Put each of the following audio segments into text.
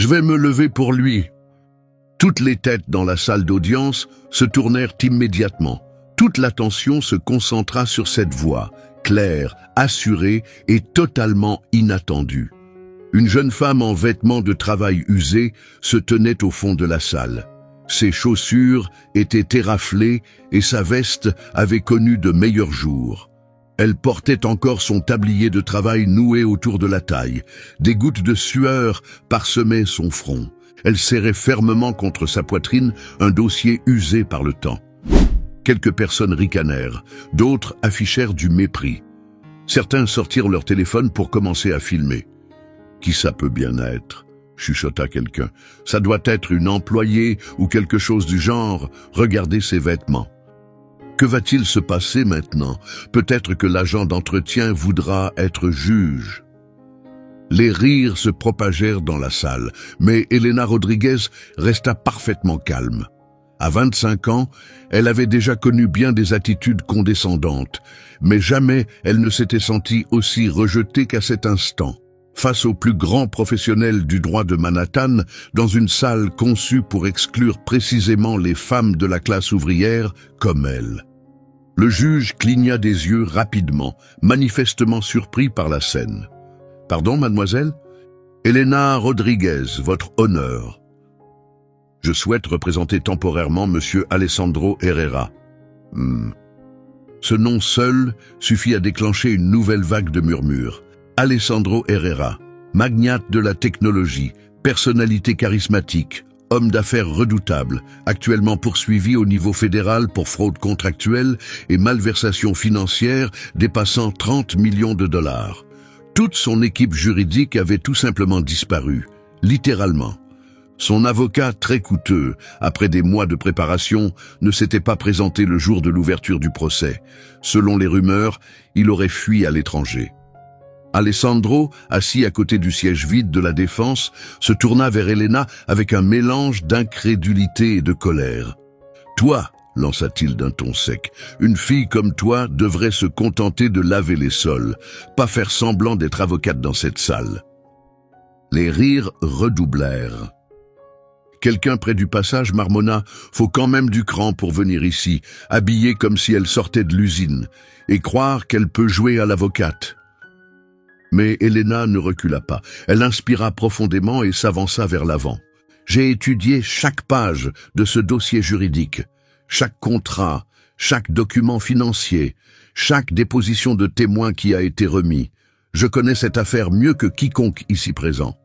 Je vais me lever pour lui. » Toutes les têtes dans la salle d'audience se tournèrent immédiatement. Toute l'attention se concentra sur cette voix, claire, assurée et totalement inattendue. Une jeune femme en vêtements de travail usés se tenait au fond de la salle. Ses chaussures étaient éraflées et sa veste avait connu de meilleurs jours. Elle portait encore son tablier de travail noué autour de la taille. Des gouttes de sueur parsemaient son front. Elle serrait fermement contre sa poitrine un dossier usé par le temps. Quelques personnes ricanèrent, d'autres affichèrent du mépris. Certains sortirent leur téléphone pour commencer à filmer. « Qui ça peut bien être ?» chuchota quelqu'un. « Ça doit être une employée ou quelque chose du genre. Regardez ses vêtements. » Que va-t-il se passer maintenant? Peut-être que l'agent d'entretien voudra être juge. Les rires se propagèrent dans la salle, mais Elena Rodriguez resta parfaitement calme. À 25 ans, elle avait déjà connu bien des attitudes condescendantes, mais jamais elle ne s'était sentie aussi rejetée qu'à cet instant, face aux plus grands professionnels du droit de Manhattan, dans une salle conçue pour exclure précisément les femmes de la classe ouvrière comme elle. Le juge cligna des yeux rapidement, manifestement surpris par la scène. « Pardon, mademoiselle ? Elena Rodriguez, votre honneur. Je souhaite représenter temporairement monsieur Alessandro Herrera. » Ce nom seul suffit à déclencher une nouvelle vague de murmures. Alessandro Herrera, magnate de la technologie, personnalité charismatique, homme d'affaires redoutable, actuellement poursuivi au niveau fédéral pour fraude contractuelle et malversation financière dépassant 30 millions de dollars. Toute son équipe juridique avait tout simplement disparu, littéralement. Son avocat, très coûteux, après des mois de préparation, ne s'était pas présenté le jour de l'ouverture du procès. Selon les rumeurs, il aurait fui à l'étranger. Alessandro, assis à côté du siège vide de la défense, se tourna vers Elena avec un mélange d'incrédulité et de colère. « Toi, » lança-t-il d'un ton sec, « une fille comme toi devrait se contenter de laver les sols, pas faire semblant d'être avocate dans cette salle. » Les rires redoublèrent. Quelqu'un près du passage marmonna « Faut quand même du cran pour venir ici, habillée comme si elle sortait de l'usine, et croire qu'elle peut jouer à l'avocate. » Mais Elena ne recula pas. Elle inspira profondément et s'avança vers l'avant. « J'ai étudié chaque page de ce dossier juridique, chaque contrat, chaque document financier, chaque déposition de témoin qui a été remis. Je connais cette affaire mieux que quiconque ici présent. »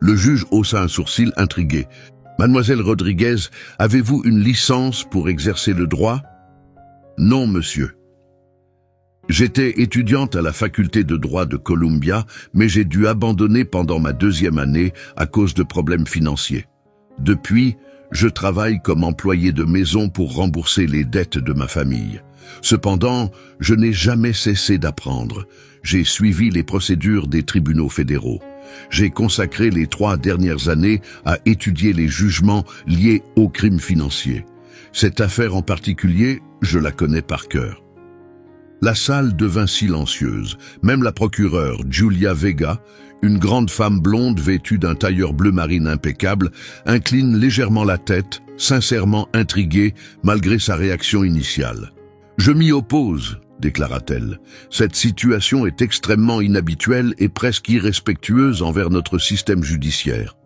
Le juge haussa un sourcil intrigué. « Mademoiselle Rodriguez, avez-vous une licence pour exercer le droit? »« Non, monsieur. » J'étais étudiante à la faculté de droit de Columbia, mais j'ai dû abandonner pendant ma 2e année à cause de problèmes financiers. Depuis, je travaille comme employé de maison pour rembourser les dettes de ma famille. Cependant, je n'ai jamais cessé d'apprendre. J'ai suivi les procédures des tribunaux fédéraux. J'ai consacré les 3 dernières années à étudier les jugements liés aux crimes financiers. Cette affaire en particulier, je la connais par cœur. La salle devint silencieuse. Même la procureure, Julia Vega, une grande femme blonde vêtue d'un tailleur bleu marine impeccable, incline légèrement la tête, sincèrement intriguée malgré sa réaction initiale. « Je m'y oppose », déclara-t-elle. « Cette situation est extrêmement inhabituelle et presque irrespectueuse envers notre système judiciaire. »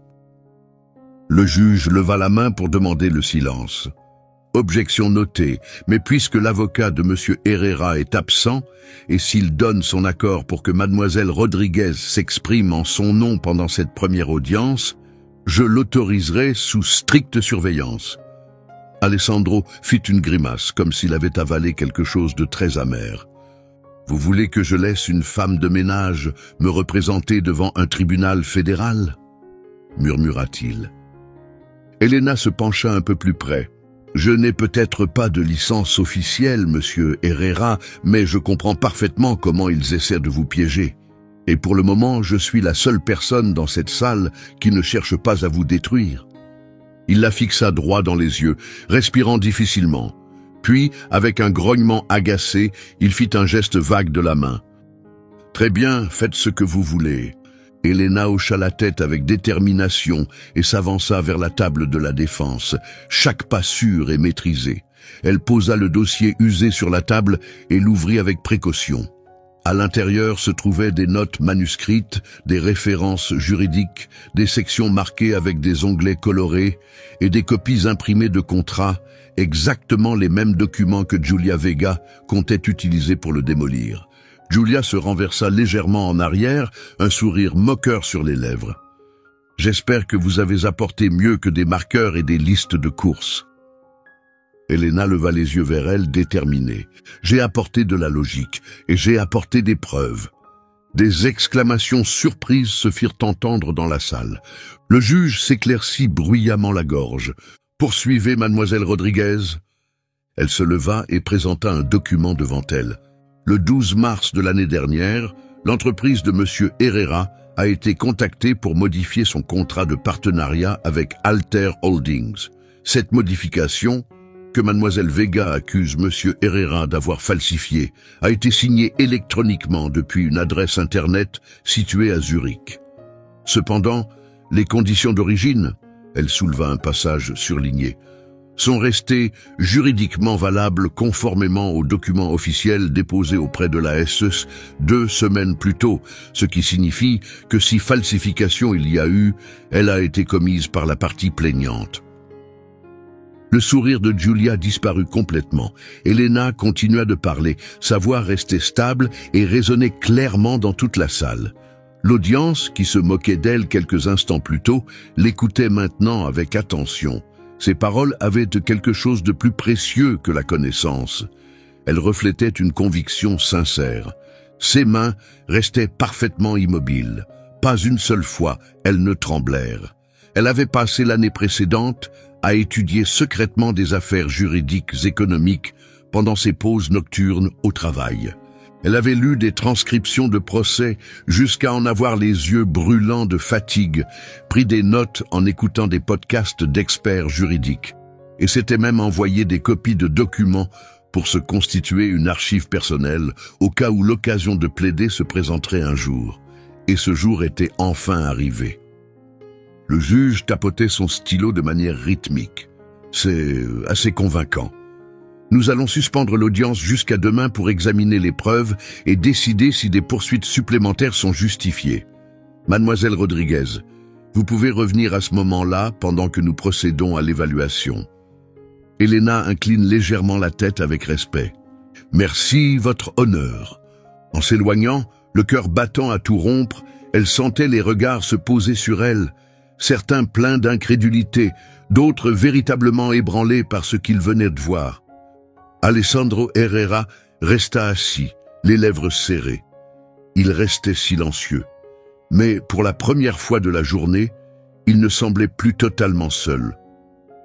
Le juge leva la main pour demander le silence. Objection notée, mais puisque l'avocat de M. Herrera est absent, et s'il donne son accord pour que mademoiselle Rodriguez s'exprime en son nom pendant cette première audience, je l'autoriserai sous stricte surveillance. Alessandro fit une grimace, comme s'il avait avalé quelque chose de très amer. « Vous voulez que je laisse une femme de ménage me représenter devant un tribunal fédéral ?» murmura-t-il. Elena se pencha un peu plus près. « Je n'ai peut-être pas de licence officielle, monsieur Herrera, mais je comprends parfaitement comment ils essaient de vous piéger. Et pour le moment, je suis la seule personne dans cette salle qui ne cherche pas à vous détruire. » Il la fixa droit dans les yeux, respirant difficilement. Puis, avec un grognement agacé, il fit un geste vague de la main. « Très bien, faites ce que vous voulez. » Elena hocha la tête avec détermination et s'avança vers la table de la défense, chaque pas sûr et maîtrisé. Elle posa le dossier usé sur la table et l'ouvrit avec précaution. À l'intérieur se trouvaient des notes manuscrites, des références juridiques, des sections marquées avec des onglets colorés et des copies imprimées de contrats, exactement les mêmes documents que Julia Vega comptait utiliser pour le démolir. Julia se renversa légèrement en arrière, un sourire moqueur sur les lèvres. « J'espère que vous avez apporté mieux que des marqueurs et des listes de courses. » Elena leva les yeux vers elle, déterminée. « J'ai apporté de la logique, et j'ai apporté des preuves. » Des exclamations surprises se firent entendre dans la salle. Le juge s'éclaircit bruyamment la gorge. « Poursuivez, mademoiselle Rodriguez. » Elle se leva et présenta un document devant elle. Le 12 mars de l'année dernière, l'entreprise de M. Herrera a été contactée pour modifier son contrat de partenariat avec Alter Holdings. Cette modification, que mademoiselle Vega accuse M. Herrera d'avoir falsifié, a été signée électroniquement depuis une adresse Internet située à Zurich. Cependant, les conditions d'origine, elle souleva un passage surligné, sont restées juridiquement valables conformément aux documents officiels déposés auprès de la SE 2 semaines plus tôt, ce qui signifie que si falsification il y a eu, elle a été commise par la partie plaignante. Le sourire de Julia disparut complètement. Elena continua de parler, sa voix restait stable et résonnait clairement dans toute la salle. L'audience, qui se moquait d'elle quelques instants plus tôt, l'écoutait maintenant avec attention. Ses paroles avaient quelque chose de plus précieux que la connaissance. Elles reflétaient une conviction sincère. Ses mains restaient parfaitement immobiles. Pas une seule fois, elles ne tremblèrent. Elle avait passé l'année précédente à étudier secrètement des affaires juridiques économiques pendant ses pauses nocturnes au travail. Elle avait lu des transcriptions de procès jusqu'à en avoir les yeux brûlants de fatigue, pris des notes en écoutant des podcasts d'experts juridiques, et s'était même envoyé des copies de documents pour se constituer une archive personnelle au cas où l'occasion de plaider se présenterait un jour. Et ce jour était enfin arrivé. Le juge tapotait son stylo de manière rythmique. C'est assez convaincant. Nous allons suspendre l'audience jusqu'à demain pour examiner les preuves et décider si des poursuites supplémentaires sont justifiées. Mademoiselle Rodriguez, vous pouvez revenir à ce moment-là pendant que nous procédons à l'évaluation. Elena incline légèrement la tête avec respect. Merci, votre honneur. En s'éloignant, le cœur battant à tout rompre, elle sentait les regards se poser sur elle, certains pleins d'incrédulité, d'autres véritablement ébranlés par ce qu'ils venaient de voir. Alessandro Herrera resta assis, les lèvres serrées. Il restait silencieux. Mais pour la première fois de la journée, il ne semblait plus totalement seul.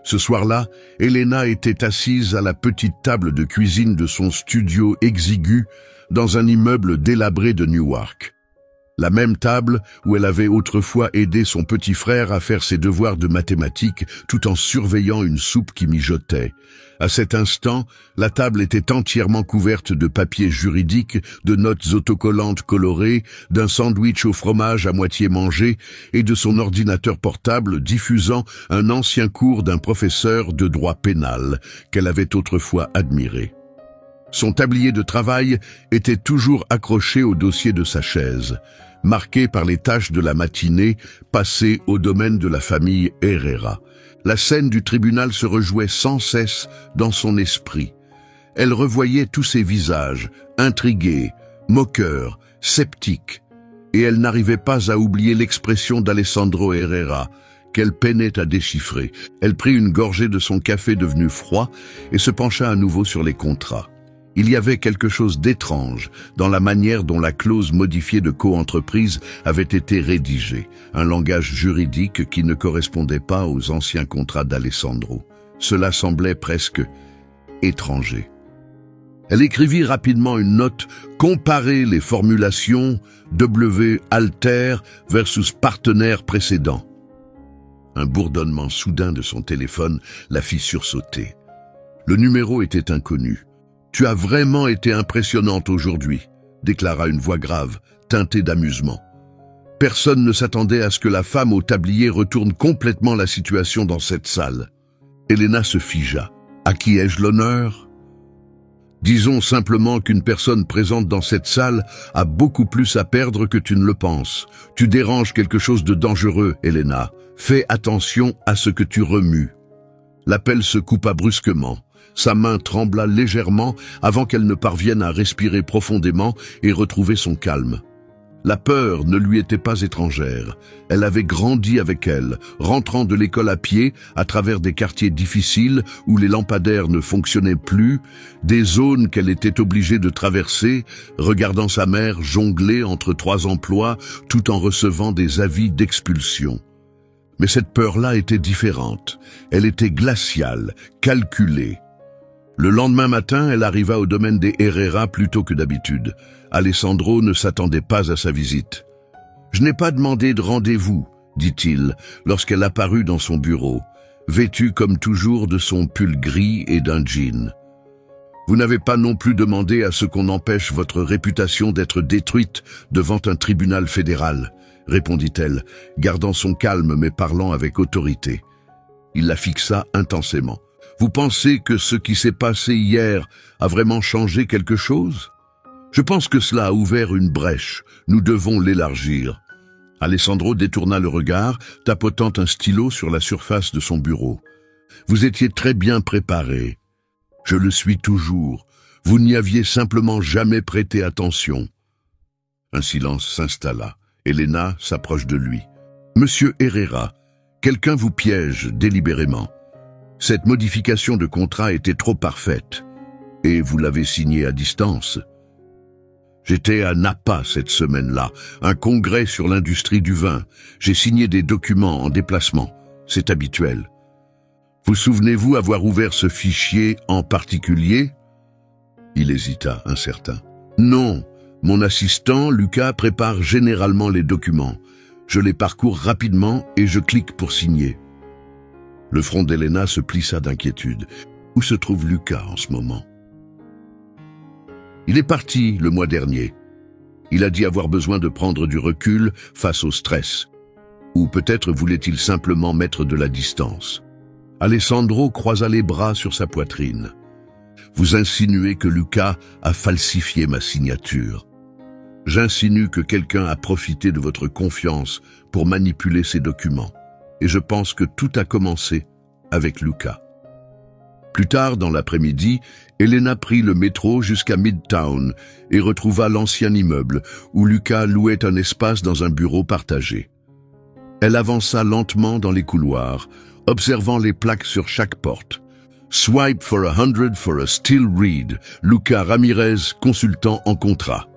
Ce soir-là, Elena était assise à la petite table de cuisine de son studio exigu dans un immeuble délabré de Newark. La même table où elle avait autrefois aidé son petit frère à faire ses devoirs de mathématiques tout en surveillant une soupe qui mijotait. À cet instant, la table était entièrement couverte de papiers juridiques, de notes autocollantes colorées, d'un sandwich au fromage à moitié mangé et de son ordinateur portable diffusant un ancien cours d'un professeur de droit pénal qu'elle avait autrefois admiré. Son tablier de travail était toujours accroché au dossier de sa chaise, marqué par les tâches de la matinée passées au domaine de la famille Herrera. La scène du tribunal se rejouait sans cesse dans son esprit. Elle revoyait tous ces visages, intrigués, moqueurs, sceptiques, et elle n'arrivait pas à oublier l'expression d'Alessandro Herrera, qu'elle peinait à déchiffrer. Elle prit une gorgée de son café devenu froid et se pencha à nouveau sur les contrats. Il y avait quelque chose d'étrange dans la manière dont la clause modifiée de coentreprise avait été rédigée, un langage juridique qui ne correspondait pas aux anciens contrats d'Alessandro. Cela semblait presque étranger. Elle écrivit rapidement une note, comparer les formulations W alter versus partenaire précédent. Un bourdonnement soudain de son téléphone la fit sursauter. Le numéro était inconnu. « Tu as vraiment été impressionnante aujourd'hui », déclara une voix grave, teintée d'amusement. Personne ne s'attendait à ce que la femme au tablier retourne complètement la situation dans cette salle. Elena se figea. À qui ai-je l'honneur ? Disons simplement qu'une personne présente dans cette salle a beaucoup plus à perdre que tu ne le penses. Tu déranges quelque chose de dangereux, Elena. Fais attention à ce que tu remues. L'appel se coupa brusquement. Sa main trembla légèrement avant qu'elle ne parvienne à respirer profondément et retrouver son calme. La peur ne lui était pas étrangère. Elle avait grandi avec elle, rentrant de l'école à pied, à travers des quartiers difficiles où les lampadaires ne fonctionnaient plus, des zones qu'elle était obligée de traverser, regardant sa mère jongler entre 3 emplois tout en recevant des avis d'expulsion. Mais cette peur-là était différente. Elle était glaciale, calculée. Le lendemain matin, elle arriva au domaine des Herrera plus tôt que d'habitude. Alessandro ne s'attendait pas à sa visite. « Je n'ai pas demandé de rendez-vous », dit-il, lorsqu'elle apparut dans son bureau, vêtue comme toujours de son pull gris et d'un jean. « Vous n'avez pas non plus demandé à ce qu'on empêche votre réputation d'être détruite devant un tribunal fédéral », répondit-elle, gardant son calme mais parlant avec autorité. Il la fixa intensément. « Vous pensez que ce qui s'est passé hier a vraiment changé quelque chose ? Je pense que cela a ouvert une brèche. Nous devons l'élargir. » Alessandro détourna le regard, tapotant un stylo sur la surface de son bureau. « Vous étiez très bien préparé. Je le suis toujours. Vous n'y aviez simplement jamais prêté attention. » Un silence s'installa. Elena s'approche de lui. « Monsieur Herrera, quelqu'un vous piège délibérément. Cette modification de contrat était trop parfaite. Et vous l'avez signée à distance. J'étais à Napa cette semaine-là, un congrès sur l'industrie du vin. J'ai signé des documents en déplacement. C'est habituel. Vous souvenez-vous avoir ouvert ce fichier en particulier ? » Il hésita, incertain. « Non, mon assistant, Lucas, prépare généralement les documents. Je les parcours rapidement et je clique pour signer. » Le front d'Elena se plissa d'inquiétude. Où se trouve Lucas en ce moment ? Il est parti le mois dernier. Il a dit avoir besoin de prendre du recul face au stress. Ou peut-être voulait-il simplement mettre de la distance. Alessandro croisa les bras sur sa poitrine. Vous insinuez que Lucas a falsifié ma signature. J'insinue que quelqu'un a profité de votre confiance pour manipuler ces documents. Et je pense que tout a commencé avec Lucas. Plus tard dans l'après-midi, Elena prit le métro jusqu'à Midtown et retrouva l'ancien immeuble où Lucas louait un espace dans un bureau partagé. Elle avança lentement dans les couloirs, observant les plaques sur chaque porte. Swipe for 100 for a still read, Lucas Ramirez, consultant en contrat.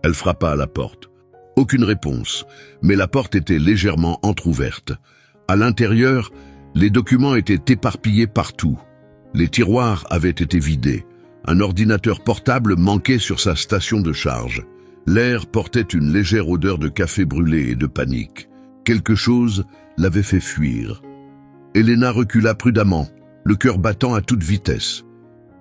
Elle frappa à la porte. Aucune réponse, mais la porte était légèrement entr'ouverte. À l'intérieur, les documents étaient éparpillés partout. Les tiroirs avaient été vidés. Un ordinateur portable manquait sur sa station de charge. L'air portait une légère odeur de café brûlé et de panique. Quelque chose l'avait fait fuir. Elena recula prudemment, le cœur battant à toute vitesse.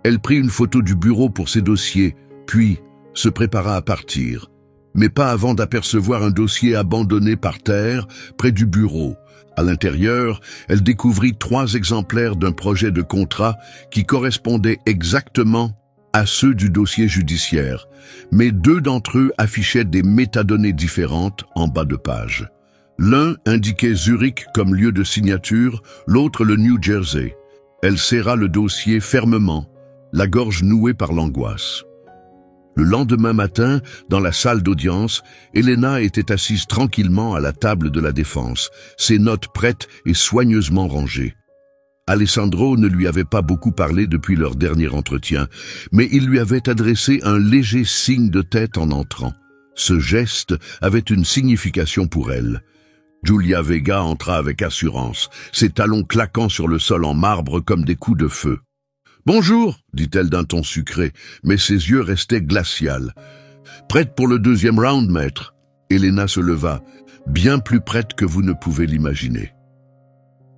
Elle prit une photo du bureau pour ses dossiers, puis se prépara à partir. Mais pas avant d'apercevoir un dossier abandonné par terre près du bureau. À l'intérieur, elle découvrit 3 exemplaires d'un projet de contrat qui correspondait exactement à ceux du dossier judiciaire, mais 2 d'entre eux affichaient des métadonnées différentes en bas de page. L'un indiquait Zurich comme lieu de signature, l'autre le New Jersey. Elle serra le dossier fermement, la gorge nouée par l'angoisse. Le lendemain matin, dans la salle d'audience, Elena était assise tranquillement à la table de la défense, ses notes prêtes et soigneusement rangées. Alessandro ne lui avait pas beaucoup parlé depuis leur dernier entretien, mais il lui avait adressé un léger signe de tête en entrant. Ce geste avait une signification pour elle. Julia Vega entra avec assurance, ses talons claquant sur le sol en marbre comme des coups de feu. « Bonjour » dit-elle d'un ton sucré, mais ses yeux restaient glaciales. « Prête pour le 2e round, maître ?» Elena se leva, bien plus prête que vous ne pouvez l'imaginer.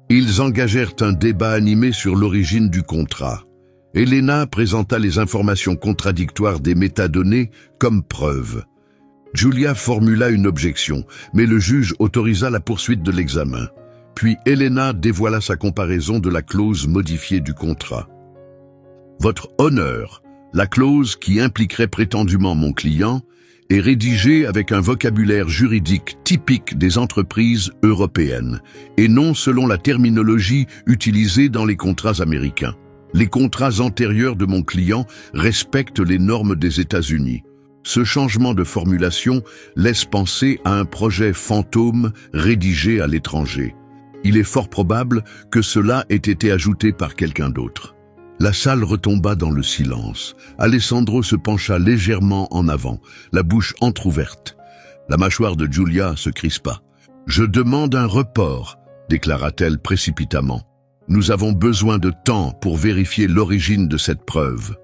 Ils engagèrent un débat animé sur l'origine du contrat. Elena présenta les informations contradictoires des métadonnées comme preuve. Julia formula une objection, mais le juge autorisa la poursuite de l'examen. Puis Elena dévoila sa comparaison de la clause modifiée du contrat. « Votre honneur, la clause qui impliquerait prétendument mon client, est rédigée avec un vocabulaire juridique typique des entreprises européennes, et non selon la terminologie utilisée dans les contrats américains. Les contrats antérieurs de mon client respectent les normes des États-Unis. Ce changement de formulation laisse penser à un projet fantôme rédigé à l'étranger. Il est fort probable que cela ait été ajouté par quelqu'un d'autre. » La salle retomba dans le silence. Alessandro se pencha légèrement en avant, la bouche entr'ouverte. La mâchoire de Julia se crispa. « Je demande un report », déclara-t-elle précipitamment. « Nous avons besoin de temps pour vérifier l'origine de cette preuve. »«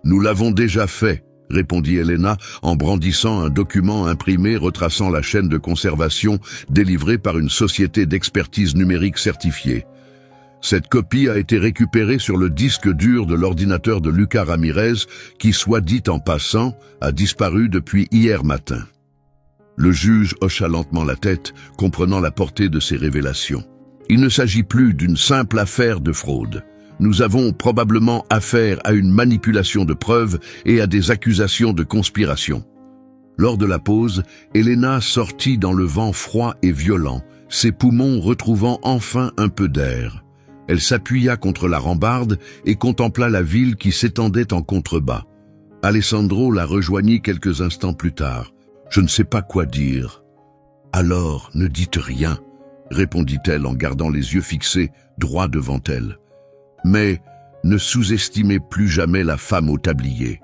Nous l'avons déjà fait », répondit Elena en brandissant un document imprimé retraçant la chaîne de conservation délivrée par une société d'expertise numérique certifiée. Cette copie a été récupérée sur le disque dur de l'ordinateur de Lucas Ramirez qui, soit dit en passant, a disparu depuis hier matin. Le juge hocha lentement la tête, comprenant la portée de ces révélations. Il ne s'agit plus d'une simple affaire de fraude. Nous avons probablement affaire à une manipulation de preuves et à des accusations de conspiration. Lors de la pause, Elena sortit dans le vent froid et violent, ses poumons retrouvant enfin un peu d'air. Elle s'appuya contre la rambarde et contempla la ville qui s'étendait en contrebas. Alessandro la rejoignit quelques instants plus tard. « Je ne sais pas quoi dire. »« Alors, ne dites rien, » répondit-elle en gardant les yeux fixés droit devant elle. « Mais ne sous-estimez plus jamais la femme au tablier. »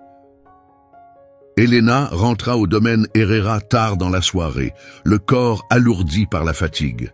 Elena rentra au domaine Herrera tard dans la soirée, le corps alourdi par la fatigue.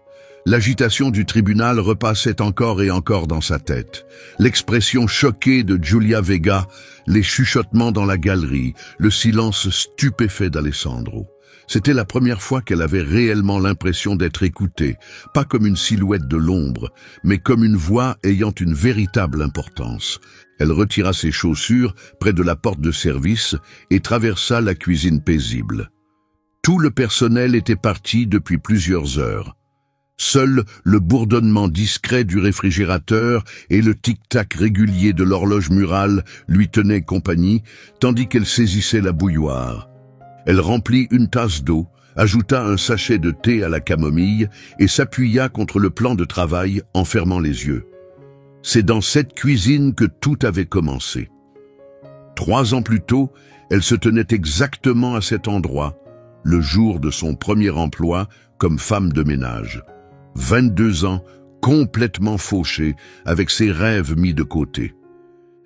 L'agitation du tribunal repassait encore et encore dans sa tête. L'expression choquée de Julia Vega, les chuchotements dans la galerie, le silence stupéfait d'Alessandro. C'était la première fois qu'elle avait réellement l'impression d'être écoutée, pas comme une silhouette de l'ombre, mais comme une voix ayant une véritable importance. Elle retira ses chaussures près de la porte de service et traversa la cuisine paisible. Tout le personnel était parti depuis plusieurs heures. Seul le bourdonnement discret du réfrigérateur et le tic-tac régulier de l'horloge murale lui tenaient compagnie, tandis qu'elle saisissait la bouilloire. Elle remplit une tasse d'eau, ajouta un sachet de thé à la camomille et s'appuya contre le plan de travail en fermant les yeux. C'est dans cette cuisine que tout avait commencé. 3 ans plus tôt, elle se tenait exactement à cet endroit, le jour de son premier emploi comme femme de ménage. 22 ans, complètement fauchée, avec ses rêves mis de côté.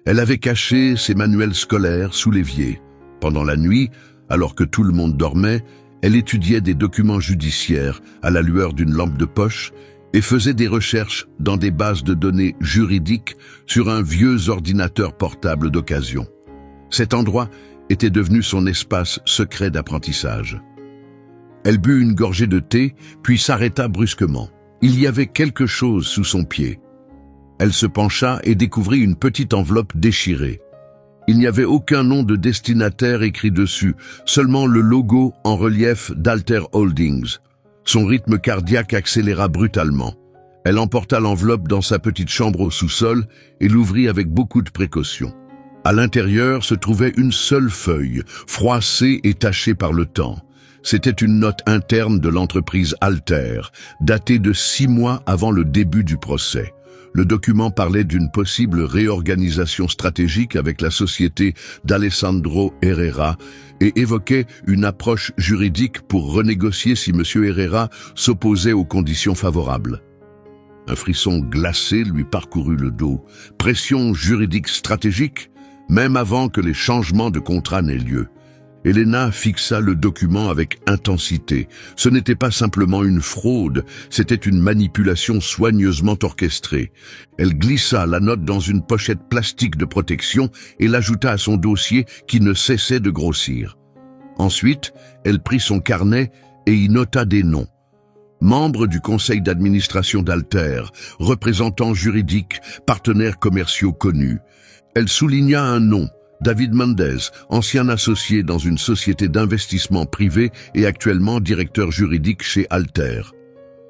Elle avait caché ses manuels scolaires sous l'évier. Pendant la nuit, alors que tout le monde dormait, elle étudiait des documents judiciaires à la lueur d'une lampe de poche et faisait des recherches dans des bases de données juridiques sur un vieux ordinateur portable d'occasion. Cet endroit était devenu son espace secret d'apprentissage. Elle but une gorgée de thé, puis s'arrêta brusquement. Il y avait quelque chose sous son pied. Elle se pencha et découvrit une petite enveloppe déchirée. Il n'y avait aucun nom de destinataire écrit dessus, seulement le logo en relief d'Alter Holdings. Son rythme cardiaque accéléra brutalement. Elle emporta l'enveloppe dans sa petite chambre au sous-sol et l'ouvrit avec beaucoup de précaution. À l'intérieur se trouvait une seule feuille, froissée et tachée par le temps. C'était une note interne de l'entreprise Alter, datée de 6 mois avant le début du procès. Le document parlait d'une possible réorganisation stratégique avec la société d'Alessandro Herrera et évoquait une approche juridique pour renégocier si M. Herrera s'opposait aux conditions favorables. Un frisson glacé lui parcourut le dos. Pression juridique stratégique, même avant que les changements de contrat n'aient lieu. Elena fixa le document avec intensité. Ce n'était pas simplement une fraude, c'était une manipulation soigneusement orchestrée. Elle glissa la note dans une pochette plastique de protection et l'ajouta à son dossier qui ne cessait de grossir. Ensuite, elle prit son carnet et y nota des noms. Membres du conseil d'administration d'Alter, représentants juridiques, partenaires commerciaux connus. Elle souligna un nom, David Mendez, ancien associé dans une société d'investissement privé et actuellement directeur juridique chez Alter.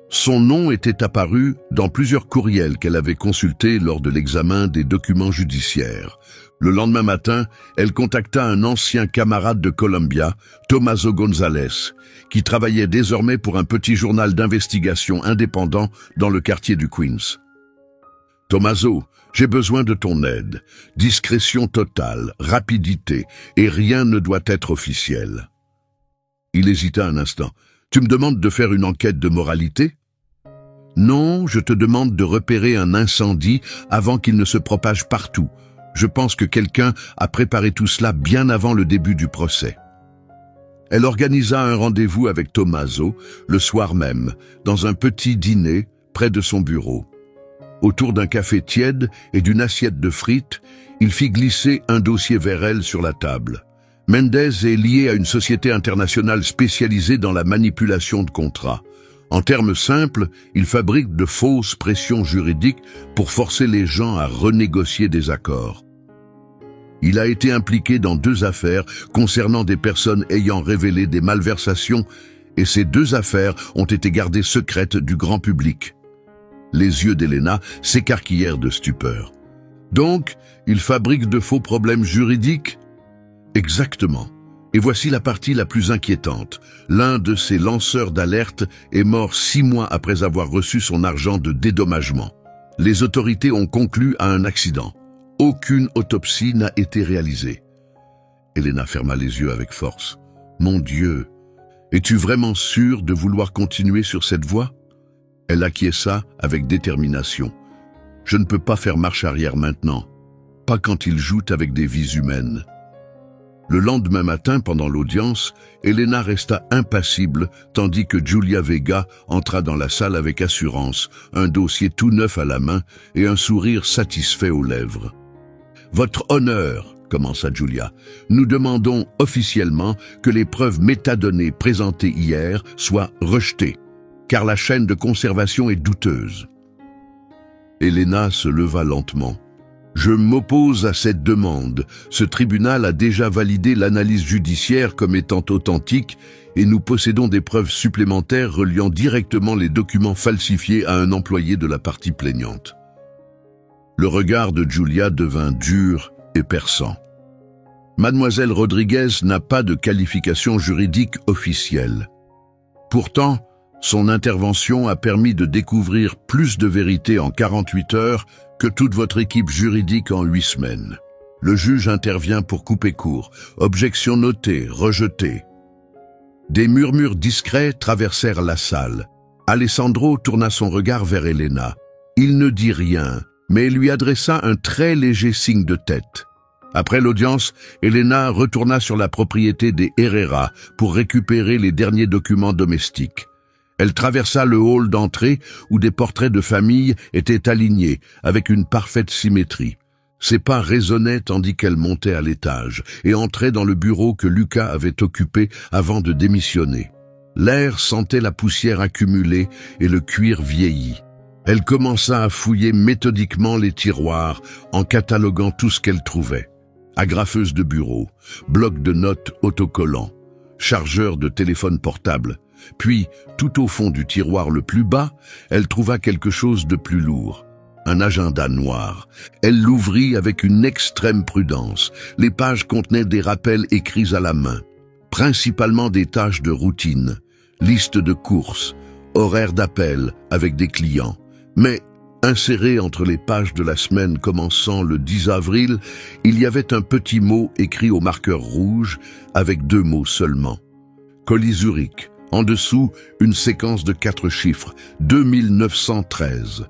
Son nom était apparu dans plusieurs courriels qu'elle avait consultés lors de l'examen des documents judiciaires. Le lendemain matin, elle contacta un ancien camarade de Columbia, Tommaso González, qui travaillait désormais pour un petit journal d'investigation indépendant dans le quartier du Queens. « Tommaso, j'ai besoin de ton aide. Discrétion totale, rapidité, et rien ne doit être officiel. » Il hésita un instant. « Tu me demandes de faire une enquête de moralité ? » « Non, je te demande de repérer un incendie avant qu'il ne se propage partout. Je pense que quelqu'un a préparé tout cela bien avant le début du procès. » Elle organisa un rendez-vous avec Tommaso, le soir même, dans un petit dîner près de son bureau. Autour d'un café tiède et d'une assiette de frites, il fit glisser un dossier vers elle sur la table. Mendez est lié à une société internationale spécialisée dans la manipulation de contrats. En termes simples, il fabrique de fausses pressions juridiques pour forcer les gens à renégocier des accords. Il a été impliqué dans 2 affaires concernant des personnes ayant révélé des malversations et ces 2 affaires ont été gardées secrètes du grand public. Les yeux d'Elena s'écarquillèrent de stupeur. « Donc, il fabrique de faux problèmes juridiques ?» « Exactement. Et voici la partie la plus inquiétante. L'un de ses lanceurs d'alerte est mort 6 mois après avoir reçu son argent de dédommagement. Les autorités ont conclu à un accident. Aucune autopsie n'a été réalisée. » Elena ferma les yeux avec force. « Mon Dieu, es-tu vraiment sûr de vouloir continuer sur cette voie ?» Elle acquiesça avec détermination. « Je ne peux pas faire marche arrière maintenant, pas quand ils jouent avec des vies humaines. » Le lendemain matin, pendant l'audience, Elena resta impassible tandis que Julia Vega entra dans la salle avec assurance, un dossier tout neuf à la main et un sourire satisfait aux lèvres. « Votre honneur, » commença Julia, « nous demandons officiellement que les preuves métadonnées présentées hier soient rejetées, car la chaîne de conservation est douteuse. » Elena se leva lentement. « Je m'oppose à cette demande. Ce tribunal a déjà validé l'analyse judiciaire comme étant authentique et nous possédons des preuves supplémentaires reliant directement les documents falsifiés à un employé de la partie plaignante. » Le regard de Julia devint dur et perçant. Mademoiselle Rodriguez n'a pas de qualification juridique officielle. Pourtant, son intervention a permis de découvrir plus de vérité en 48 heures que toute votre équipe juridique en 8 semaines. Le juge intervient pour couper court. Objection notée, rejetée. Des murmures discrets traversèrent la salle. Alessandro tourna son regard vers Elena. Il ne dit rien, mais lui adressa un très léger signe de tête. Après l'audience, Elena retourna sur la propriété des Herrera pour récupérer les derniers documents domestiques. Elle traversa le hall d'entrée où des portraits de famille étaient alignés avec une parfaite symétrie. Ses pas résonnaient tandis qu'elle montait à l'étage et entrait dans le bureau que Lucas avait occupé avant de démissionner. L'air sentait la poussière accumulée et le cuir vieilli. Elle commença à fouiller méthodiquement les tiroirs en cataloguant tout ce qu'elle trouvait. Agrafeuse de bureau, bloc de notes autocollants, chargeur de téléphone portable. Puis, tout au fond du tiroir le plus bas, elle trouva quelque chose de plus lourd. Un agenda noir. Elle l'ouvrit avec une extrême prudence. Les pages contenaient des rappels écrits à la main, principalement des tâches de routine, liste de courses, horaires d'appel avec des clients. Mais, inséré entre les pages de la semaine commençant le 10 avril, il y avait un petit mot écrit au marqueur rouge avec 2 mots seulement. Colis Zurich. En dessous, une séquence de 4 chiffres, 2913.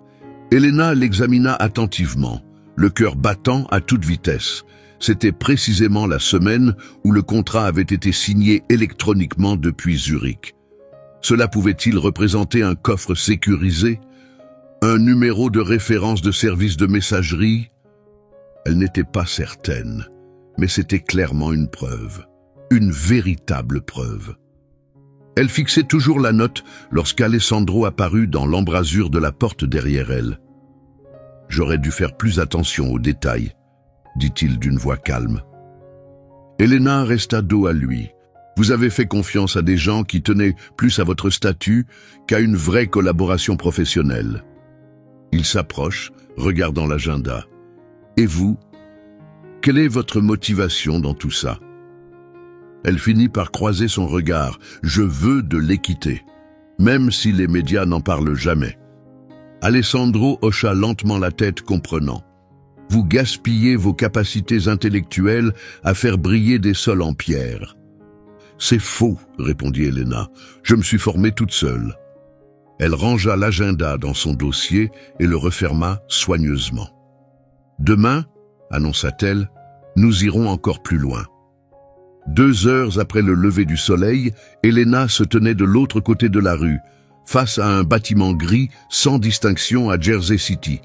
Elena l'examina attentivement, le cœur battant à toute vitesse. C'était précisément la semaine où le contrat avait été signé électroniquement depuis Zurich. Cela pouvait-il représenter un coffre sécurisé? Un numéro de référence de service de messagerie? Elle n'était pas certaine, mais c'était clairement une preuve, une véritable preuve. Elle fixait toujours la note lorsqu'Alessandro apparut dans l'embrasure de la porte derrière elle. « J'aurais dû faire plus attention aux détails, dit-il d'une voix calme. Elena resta dos à lui. Vous avez fait confiance à des gens qui tenaient plus à votre statut qu'à une vraie collaboration professionnelle. Il s'approche, regardant l'agenda. Et vous? Quelle est votre motivation dans tout ça? Elle finit par croiser son regard. Je veux de l'équité, même si les médias n'en parlent jamais. Alessandro hocha lentement la tête, comprenant. Vous gaspillez vos capacités intellectuelles à faire briller des sols en pierre. C'est faux, répondit Elena. Je me suis formée toute seule. Elle rangea l'agenda dans son dossier et le referma soigneusement. Demain, annonça-t-elle, nous irons encore plus loin. 2 heures après le lever du soleil, Elena se tenait de l'autre côté de la rue, face à un bâtiment gris sans distinction à Jersey City,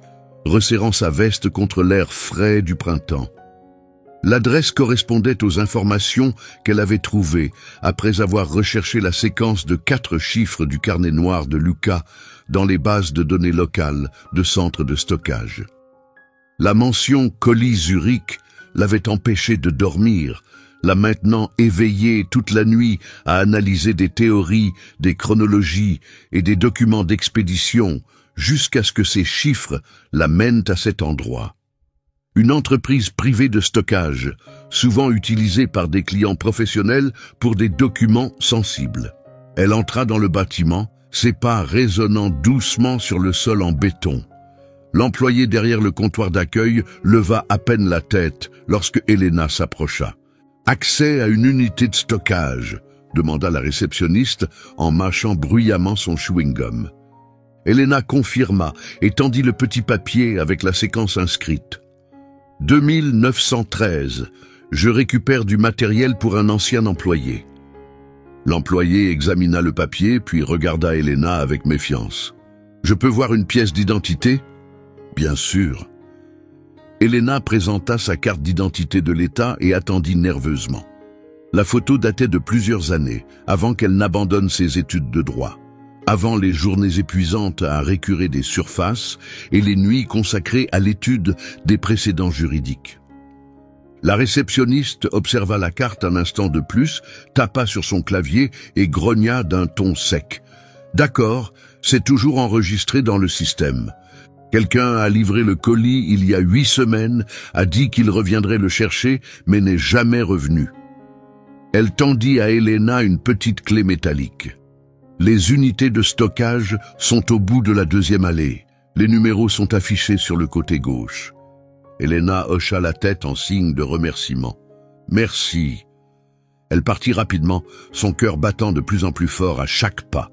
resserrant sa veste contre l'air frais du printemps. L'adresse correspondait aux informations qu'elle avait trouvées après avoir recherché la séquence de 4 chiffres du carnet noir de Luca dans les bases de données locales de centres de stockage. La mention colis Zurich l'avait empêchée de dormir, la maintenant éveillée toute la nuit à analyser des théories, des chronologies et des documents d'expédition jusqu'à ce que ces chiffres la mènent à cet endroit. Une entreprise privée de stockage, souvent utilisée par des clients professionnels pour des documents sensibles. Elle entra dans le bâtiment, ses pas résonnant doucement sur le sol en béton. L'employé derrière le comptoir d'accueil leva à peine la tête lorsque Elena s'approcha. « Accès à une unité de stockage ?» demanda la réceptionniste en mâchant bruyamment son chewing-gum. Elena confirma et tendit le petit papier avec la séquence inscrite. 2913. Je récupère du matériel pour un ancien employé. L'employé examina le papier puis regarda Elena avec méfiance. Je peux voir une pièce d'identité? Bien sûr. Elena présenta sa carte d'identité de l'État et attendit nerveusement. La photo datait de plusieurs années, avant qu'elle n'abandonne ses études de droit, avant les journées épuisantes à récurer des surfaces et les nuits consacrées à l'étude des précédents juridiques. La réceptionniste observa la carte un instant de plus, tapa sur son clavier et grogna d'un ton sec. « D'accord, c'est toujours enregistré dans le système. Quelqu'un a livré le colis il y a 8 semaines, a dit qu'il reviendrait le chercher, mais n'est jamais revenu. » Elle tendit à Elena une petite clé métallique. Les unités de stockage sont au bout de la 2e allée. Les numéros sont affichés sur le côté gauche. Elena hocha la tête en signe de remerciement. « Merci. » Elle partit rapidement, son cœur battant de plus en plus fort à chaque pas.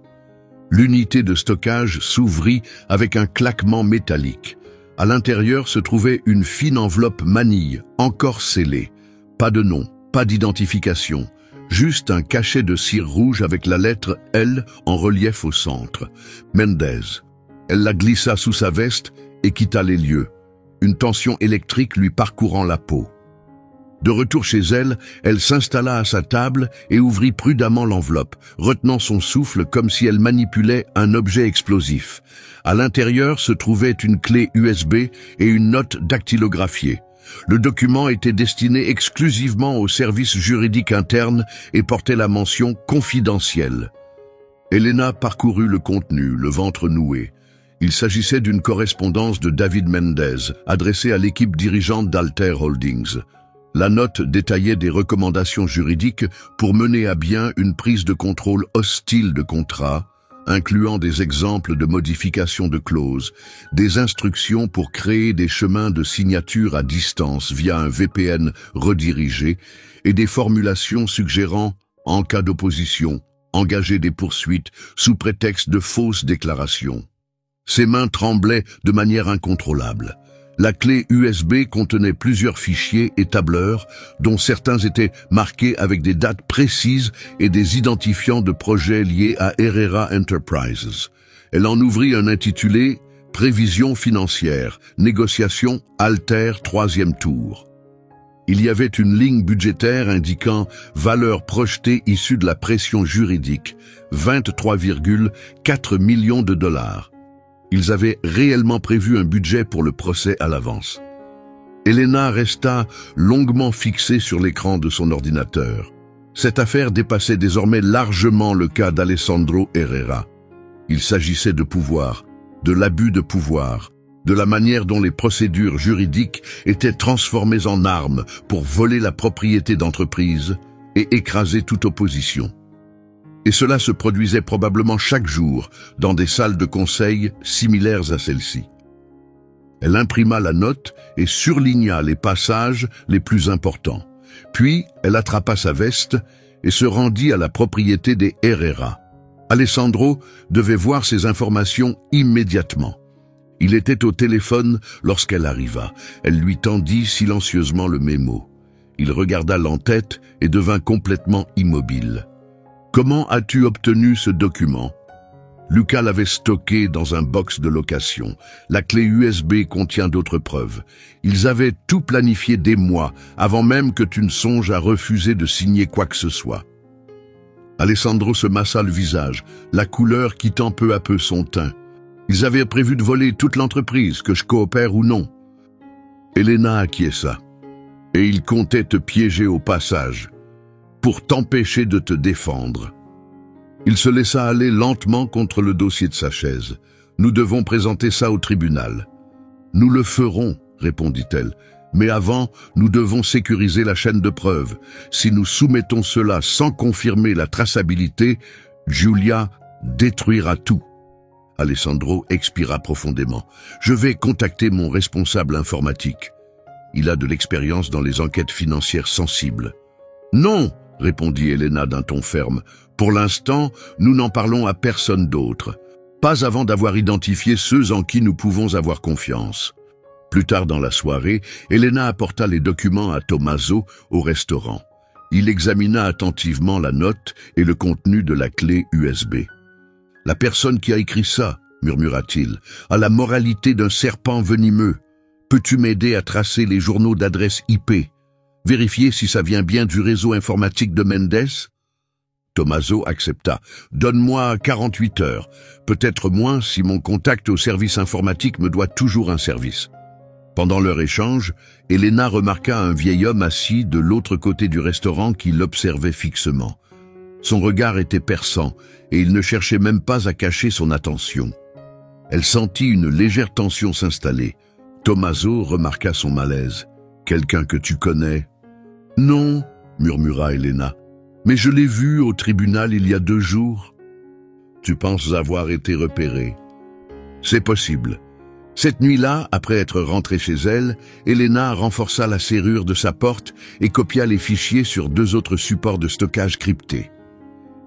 L'unité de stockage s'ouvrit avec un claquement métallique. À l'intérieur se trouvait une fine enveloppe manille, encore scellée. Pas de nom, pas d'identification. Juste un cachet de cire rouge avec la lettre L en relief au centre. Mendez. Elle la glissa sous sa veste et quitta les lieux, une tension électrique lui parcourant la peau. De retour chez elle, elle s'installa à sa table et ouvrit prudemment l'enveloppe, retenant son souffle comme si elle manipulait un objet explosif. À l'intérieur se trouvait une clé USB et une note dactylographiée. Le document était destiné exclusivement au service juridique interne et portait la mention « confidentiel ». Elena parcourut le contenu, le ventre noué. Il s'agissait d'une correspondance de David Mendez, adressée à l'équipe dirigeante d'Alter Holdings. La note détaillait des recommandations juridiques pour mener à bien une prise de contrôle hostile de contrat, incluant des exemples de modifications de clauses, des instructions pour créer des chemins de signature à distance via un VPN redirigé et des formulations suggérant, en cas d'opposition, engager des poursuites sous prétexte de fausses déclarations. Ses mains tremblaient de manière incontrôlable. La clé USB contenait plusieurs fichiers et tableurs, dont certains étaient marqués avec des dates précises et des identifiants de projets liés à Herrera Enterprises. Elle en ouvrit un intitulé « Prévision financière, négociation Alter 3e tour ». Il y avait une ligne budgétaire indiquant « Valeur projetée issue de la pression juridique, 23,4 millions de dollars ». Ils avaient réellement prévu un budget pour le procès à l'avance. Elena resta longuement fixée sur l'écran de son ordinateur. Cette affaire dépassait désormais largement le cas d'Alessandro Herrera. Il s'agissait de pouvoir, de l'abus de pouvoir, de la manière dont les procédures juridiques étaient transformées en armes pour voler la propriété d'entreprises et écraser toute opposition. Et cela se produisait probablement chaque jour dans des salles de conseil similaires à celle-ci. Elle imprima la note et surligna les passages les plus importants. Puis, elle attrapa sa veste et se rendit à la propriété des Herrera. Alessandro devait voir ces informations immédiatement. Il était au téléphone lorsqu'elle arriva. Elle lui tendit silencieusement le mémo. Il regarda l'entête et devint complètement immobile. « Comment as-tu obtenu ce document ?» Luca l'avait stocké dans un box de location. La clé USB contient d'autres preuves. Ils avaient tout planifié des mois, avant même que tu ne songes à refuser de signer quoi que ce soit. Alessandro se massa le visage, la couleur quittant peu à peu son teint. Ils avaient prévu de voler toute l'entreprise, que je coopère ou non. Elena acquiesça. Et ils comptaient te piéger au passage, pour t'empêcher de te défendre. Il se laissa aller lentement contre le dossier de sa chaise. « Nous devons présenter ça au tribunal. »« Nous le ferons, » répondit-elle. « Mais avant, nous devons sécuriser la chaîne de preuves. Si nous soumettons cela sans confirmer la traçabilité, Giulia détruira tout. » Alessandro expira profondément. « Je vais contacter mon responsable informatique. Il a de l'expérience dans les enquêtes financières sensibles. »« Non !» répondit Elena d'un ton ferme. « Pour l'instant, nous n'en parlons à personne d'autre. Pas avant d'avoir identifié ceux en qui nous pouvons avoir confiance. » Plus tard dans la soirée, Elena apporta les documents à Tommaso au restaurant. Il examina attentivement la note et le contenu de la clé USB. « La personne qui a écrit ça, » murmura-t-il, « a la moralité d'un serpent venimeux. Peux-tu m'aider à tracer les journaux d'adresse IP? Vérifier si ça vient bien du réseau informatique de Mendes ?» Tommaso accepta. « Donne-moi 48 heures, peut-être moins si mon contact au service informatique me doit toujours un service. » Pendant leur échange, Elena remarqua un vieil homme assis de l'autre côté du restaurant qui l'observait fixement. Son regard était perçant et il ne cherchait même pas à cacher son attention. Elle sentit une légère tension s'installer. Tommaso remarqua son malaise. « Quelqu'un que tu connais ?»« Non, » murmura Elena. « Mais je l'ai vu au tribunal il y a 2 jours. »« Tu penses avoir été repéré ?»« C'est possible. » Cette nuit-là, après être rentrée chez elle, Elena renforça la serrure de sa porte et copia les fichiers sur 2 autres supports de stockage cryptés.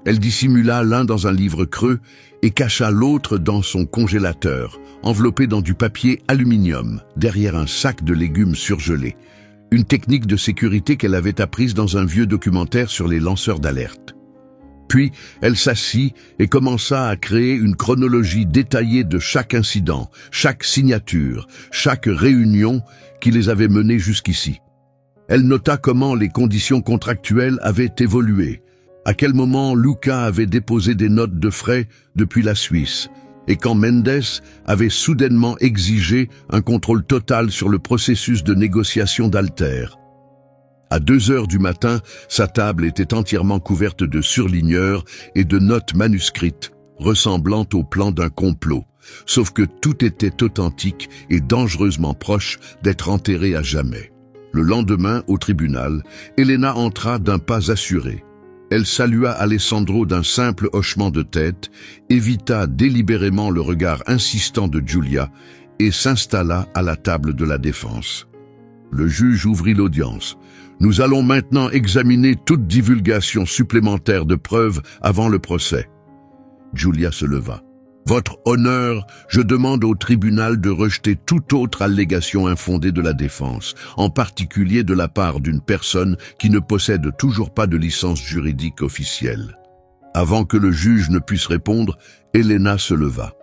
Elle dissimula l'un dans un livre creux et cacha l'autre dans son congélateur, enveloppé dans du papier aluminium, derrière un sac de légumes surgelés. Une technique de sécurité qu'elle avait apprise dans un vieux documentaire sur les lanceurs d'alerte. Puis, elle s'assit et commença à créer une chronologie détaillée de chaque incident, chaque signature, chaque réunion qui les avait menés jusqu'ici. Elle nota comment les conditions contractuelles avaient évolué, à quel moment Luca avait déposé des notes de frais depuis la Suisse, et quand Mendes avait soudainement exigé un contrôle total sur le processus de négociation d'Alter. À 2 heures du matin, sa table était entièrement couverte de surligneurs et de notes manuscrites, ressemblant au plan d'un complot, sauf que tout était authentique et dangereusement proche d'être enterré à jamais. Le lendemain, au tribunal, Elena entra d'un pas assuré. Elle salua Alessandro d'un simple hochement de tête, évita délibérément le regard insistant de Giulia et s'installa à la table de la défense. Le juge ouvrit l'audience. « Nous allons maintenant examiner toute divulgation supplémentaire de preuves avant le procès. » Giulia se leva. « Votre honneur, je demande au tribunal de rejeter toute autre allégation infondée de la défense, en particulier de la part d'une personne qui ne possède toujours pas de licence juridique officielle. » Avant que le juge ne puisse répondre, Elena se leva.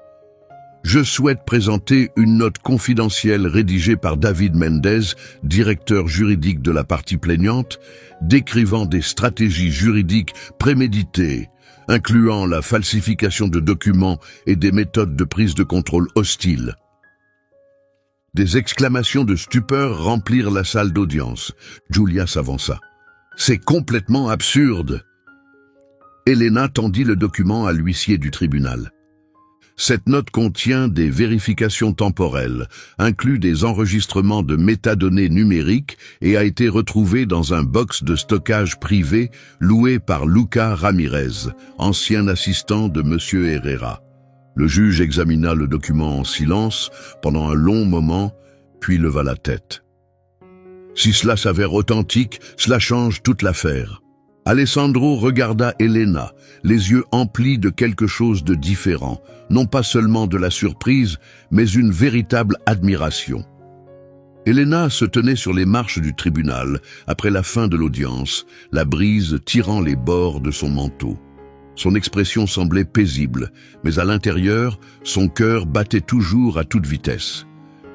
Je souhaite présenter une note confidentielle rédigée par David Mendes, directeur juridique de la partie plaignante, décrivant des stratégies juridiques préméditées, incluant la falsification de documents et des méthodes de prise de contrôle hostiles. Des exclamations de stupeur remplirent la salle d'audience. Julia s'avança. « C'est complètement absurde !» Elena tendit le document à l'huissier du tribunal. Cette note contient des vérifications temporelles, inclut des enregistrements de métadonnées numériques et a été retrouvée dans un box de stockage privé loué par Luca Ramirez, ancien assistant de M. Herrera. Le juge examina le document en silence pendant un long moment, puis leva la tête. Si cela s'avère authentique, cela change toute l'affaire. Alessandro regarda Elena, les yeux emplis de quelque chose de différent, non pas seulement de la surprise, mais une véritable admiration. Elena se tenait sur les marches du tribunal, après la fin de l'audience, la brise tirant les bords de son manteau. Son expression semblait paisible, mais à l'intérieur, son cœur battait toujours à toute vitesse.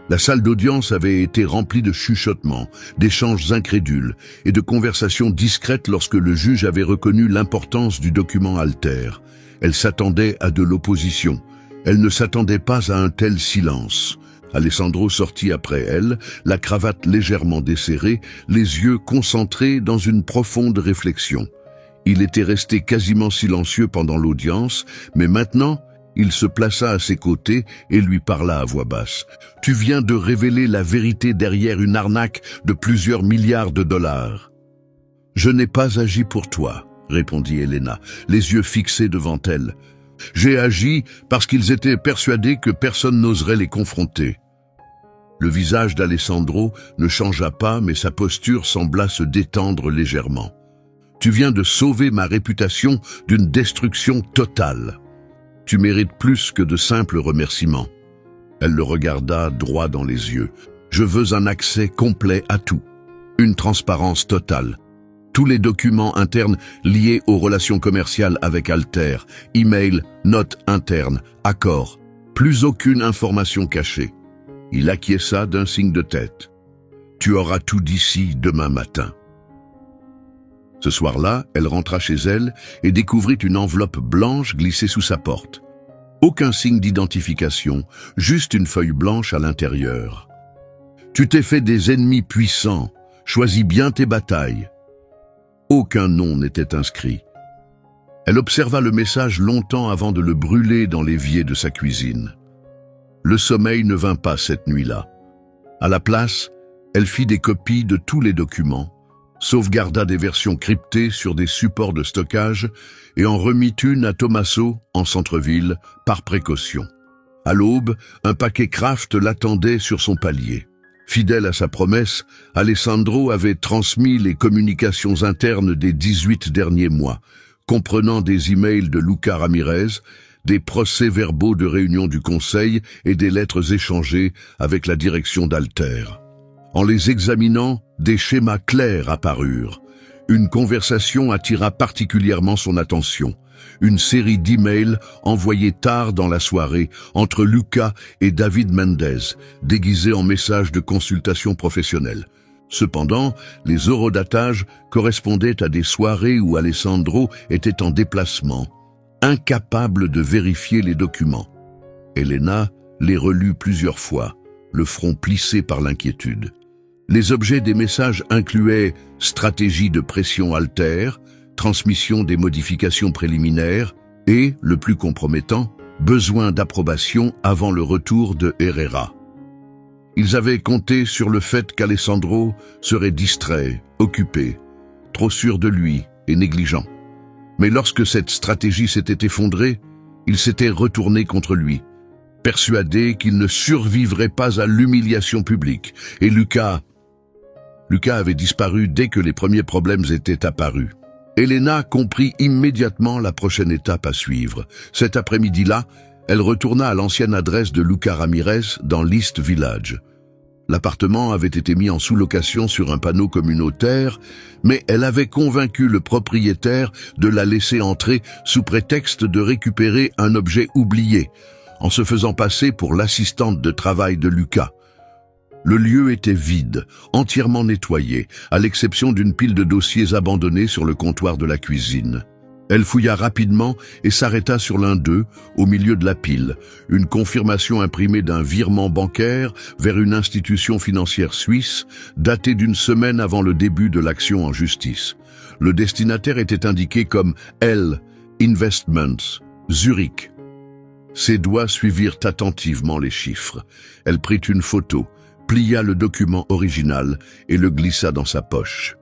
La salle d'audience avait été remplie de chuchotements, d'échanges incrédules et de conversations discrètes lorsque le juge avait reconnu l'importance du document Alter. Elle s'attendait à de l'opposition. Elle ne s'attendait pas à un tel silence. Alessandro sortit après elle, la cravate légèrement desserrée, les yeux concentrés dans une profonde réflexion. Il était resté quasiment silencieux pendant l'audience, mais maintenant, il se plaça à ses côtés et lui parla à voix basse. « Tu viens de révéler la vérité derrière une arnaque de plusieurs milliards de dollars. »« Je n'ai pas agi pour toi, » répondit Elena, les yeux fixés devant elle. « J'ai agi parce qu'ils étaient persuadés que personne n'oserait les confronter. » Le visage d'Alessandro ne changea pas, mais sa posture sembla se détendre légèrement. « Tu viens de sauver ma réputation d'une destruction totale. Tu mérites plus que de simples remerciements. » Elle le regarda droit dans les yeux. « Je veux un accès complet à tout. Une transparence totale. Tous les documents internes liés aux relations commerciales avec Alter, email, notes internes, accords. Plus aucune information cachée. » Il acquiesça d'un signe de tête. « Tu auras tout d'ici demain matin. » Ce soir-là, elle rentra chez elle et découvrit une enveloppe blanche glissée sous sa porte. Aucun signe d'identification, juste une feuille blanche à l'intérieur. « Tu t'es fait des ennemis puissants, choisis bien tes batailles. » Aucun nom n'était inscrit. Elle observa le message longtemps avant de le brûler dans l'évier de sa cuisine. Le sommeil ne vint pas cette nuit-là. À la place, elle fit des copies de tous les documents, sauvegarda des versions cryptées sur des supports de stockage et en remit une à Tommaso, en centre-ville, par précaution. À l'aube, un paquet Kraft l'attendait sur son palier. Fidèle à sa promesse, Alessandro avait transmis les communications internes des 18 derniers mois, comprenant des emails de Luca Ramirez, des procès-verbaux de réunion du Conseil et des lettres échangées avec la direction d'Alter. En les examinant, des schémas clairs apparurent. Une conversation attira particulièrement son attention. Une série d'emails envoyés tard dans la soirée entre Luca et David Mendez, déguisés en messages de consultation professionnelle. Cependant, les horodatages correspondaient à des soirées où Alessandro était en déplacement, incapable de vérifier les documents. Elena les relut plusieurs fois, le front plissé par l'inquiétude. Les objets des messages incluaient stratégie de pression Alter, transmission des modifications préliminaires et, le plus compromettant, besoin d'approbation avant le retour de Herrera. Ils avaient compté sur le fait qu'Alessandro serait distrait, occupé, trop sûr de lui et négligent. Mais lorsque cette stratégie s'était effondrée, ils s'étaient retournés contre lui, persuadés qu'il ne survivrait pas à l'humiliation publique. Et Luca avait disparu dès que les premiers problèmes étaient apparus. Elena comprit immédiatement la prochaine étape à suivre. Cet après-midi-là, elle retourna à l'ancienne adresse de Luca Ramirez dans l'East Village. L'appartement avait été mis en sous-location sur un panneau communautaire, mais elle avait convaincu le propriétaire de la laisser entrer sous prétexte de récupérer un objet oublié, en se faisant passer pour l'assistante de travail de Luca. Le lieu était vide, entièrement nettoyé, à l'exception d'une pile de dossiers abandonnés sur le comptoir de la cuisine. Elle fouilla rapidement et s'arrêta sur l'un d'eux, au milieu de la pile, une confirmation imprimée d'un virement bancaire vers une institution financière suisse, datée d'une semaine avant le début de l'action en justice. Le destinataire était indiqué comme L. Investments, Zurich. Ses doigts suivirent attentivement les chiffres. Elle prit une photo, plia le document original et le glissa dans sa poche.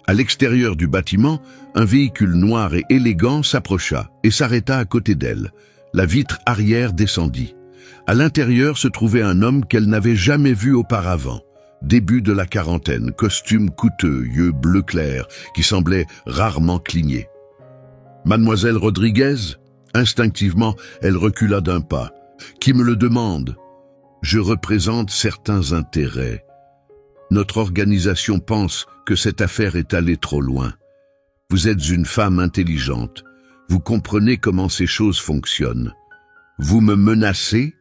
À l'extérieur du bâtiment, un véhicule noir et élégant s'approcha et s'arrêta à côté d'elle. La vitre arrière descendit. À l'intérieur se trouvait un homme qu'elle n'avait jamais vu auparavant. Début de la quarantaine, costume coûteux, yeux bleu clair, qui semblaient rarement clignés. « Mademoiselle Rodriguez ?» Instinctivement, elle recula d'un pas. « Qui me le demande ?»« Je représente certains intérêts. Notre organisation pense que cette affaire est allée trop loin. Vous êtes une femme intelligente. Vous comprenez comment ces choses fonctionnent. Vous me menacez ?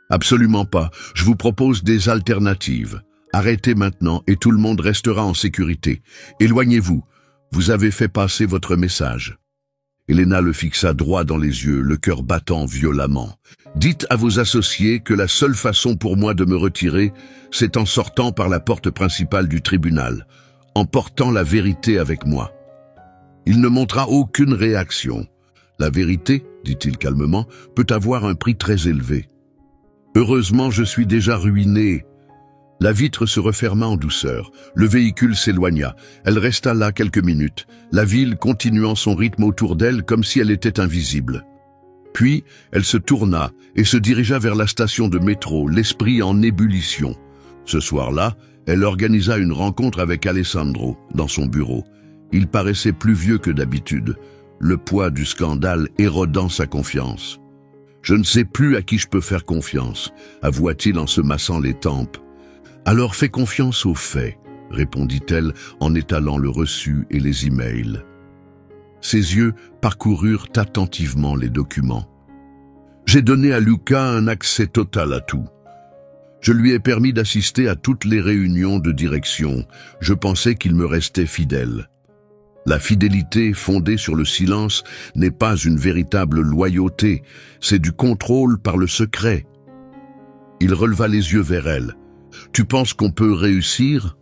Absolument pas. Je vous propose des alternatives. Arrêtez maintenant et tout le monde restera en sécurité. Éloignez-vous. Vous avez fait passer votre message. » Elena le fixa droit dans les yeux, le cœur battant violemment. « Dites à vos associés que la seule façon pour moi de me retirer, c'est en sortant par la porte principale du tribunal, en portant la vérité avec moi. » Il ne montra aucune réaction. « La vérité, dit-il calmement, peut avoir un prix très élevé. Heureusement, je suis déjà ruiné. » La vitre se referma en douceur. Le véhicule s'éloigna. Elle resta là quelques minutes, la ville continuant son rythme autour d'elle comme si elle était invisible. Puis, elle se tourna et se dirigea vers la station de métro, l'esprit en ébullition. Ce soir-là, elle organisa une rencontre avec Alessandro, dans son bureau. Il paraissait plus vieux que d'habitude, le poids du scandale érodant sa confiance. « Je ne sais plus à qui je peux faire confiance », avoua-t-il en se massant les tempes. « Alors fais confiance aux faits », répondit-elle en étalant le reçu et les emails. Ses yeux parcoururent attentivement les documents. « J'ai donné à Luca un accès total à tout. Je lui ai permis d'assister à toutes les réunions de direction. Je pensais qu'il me restait fidèle. La fidélité fondée sur le silence n'est pas une véritable loyauté, c'est du contrôle par le secret. » Il releva les yeux vers elle. « Tu penses qu'on peut réussir ?»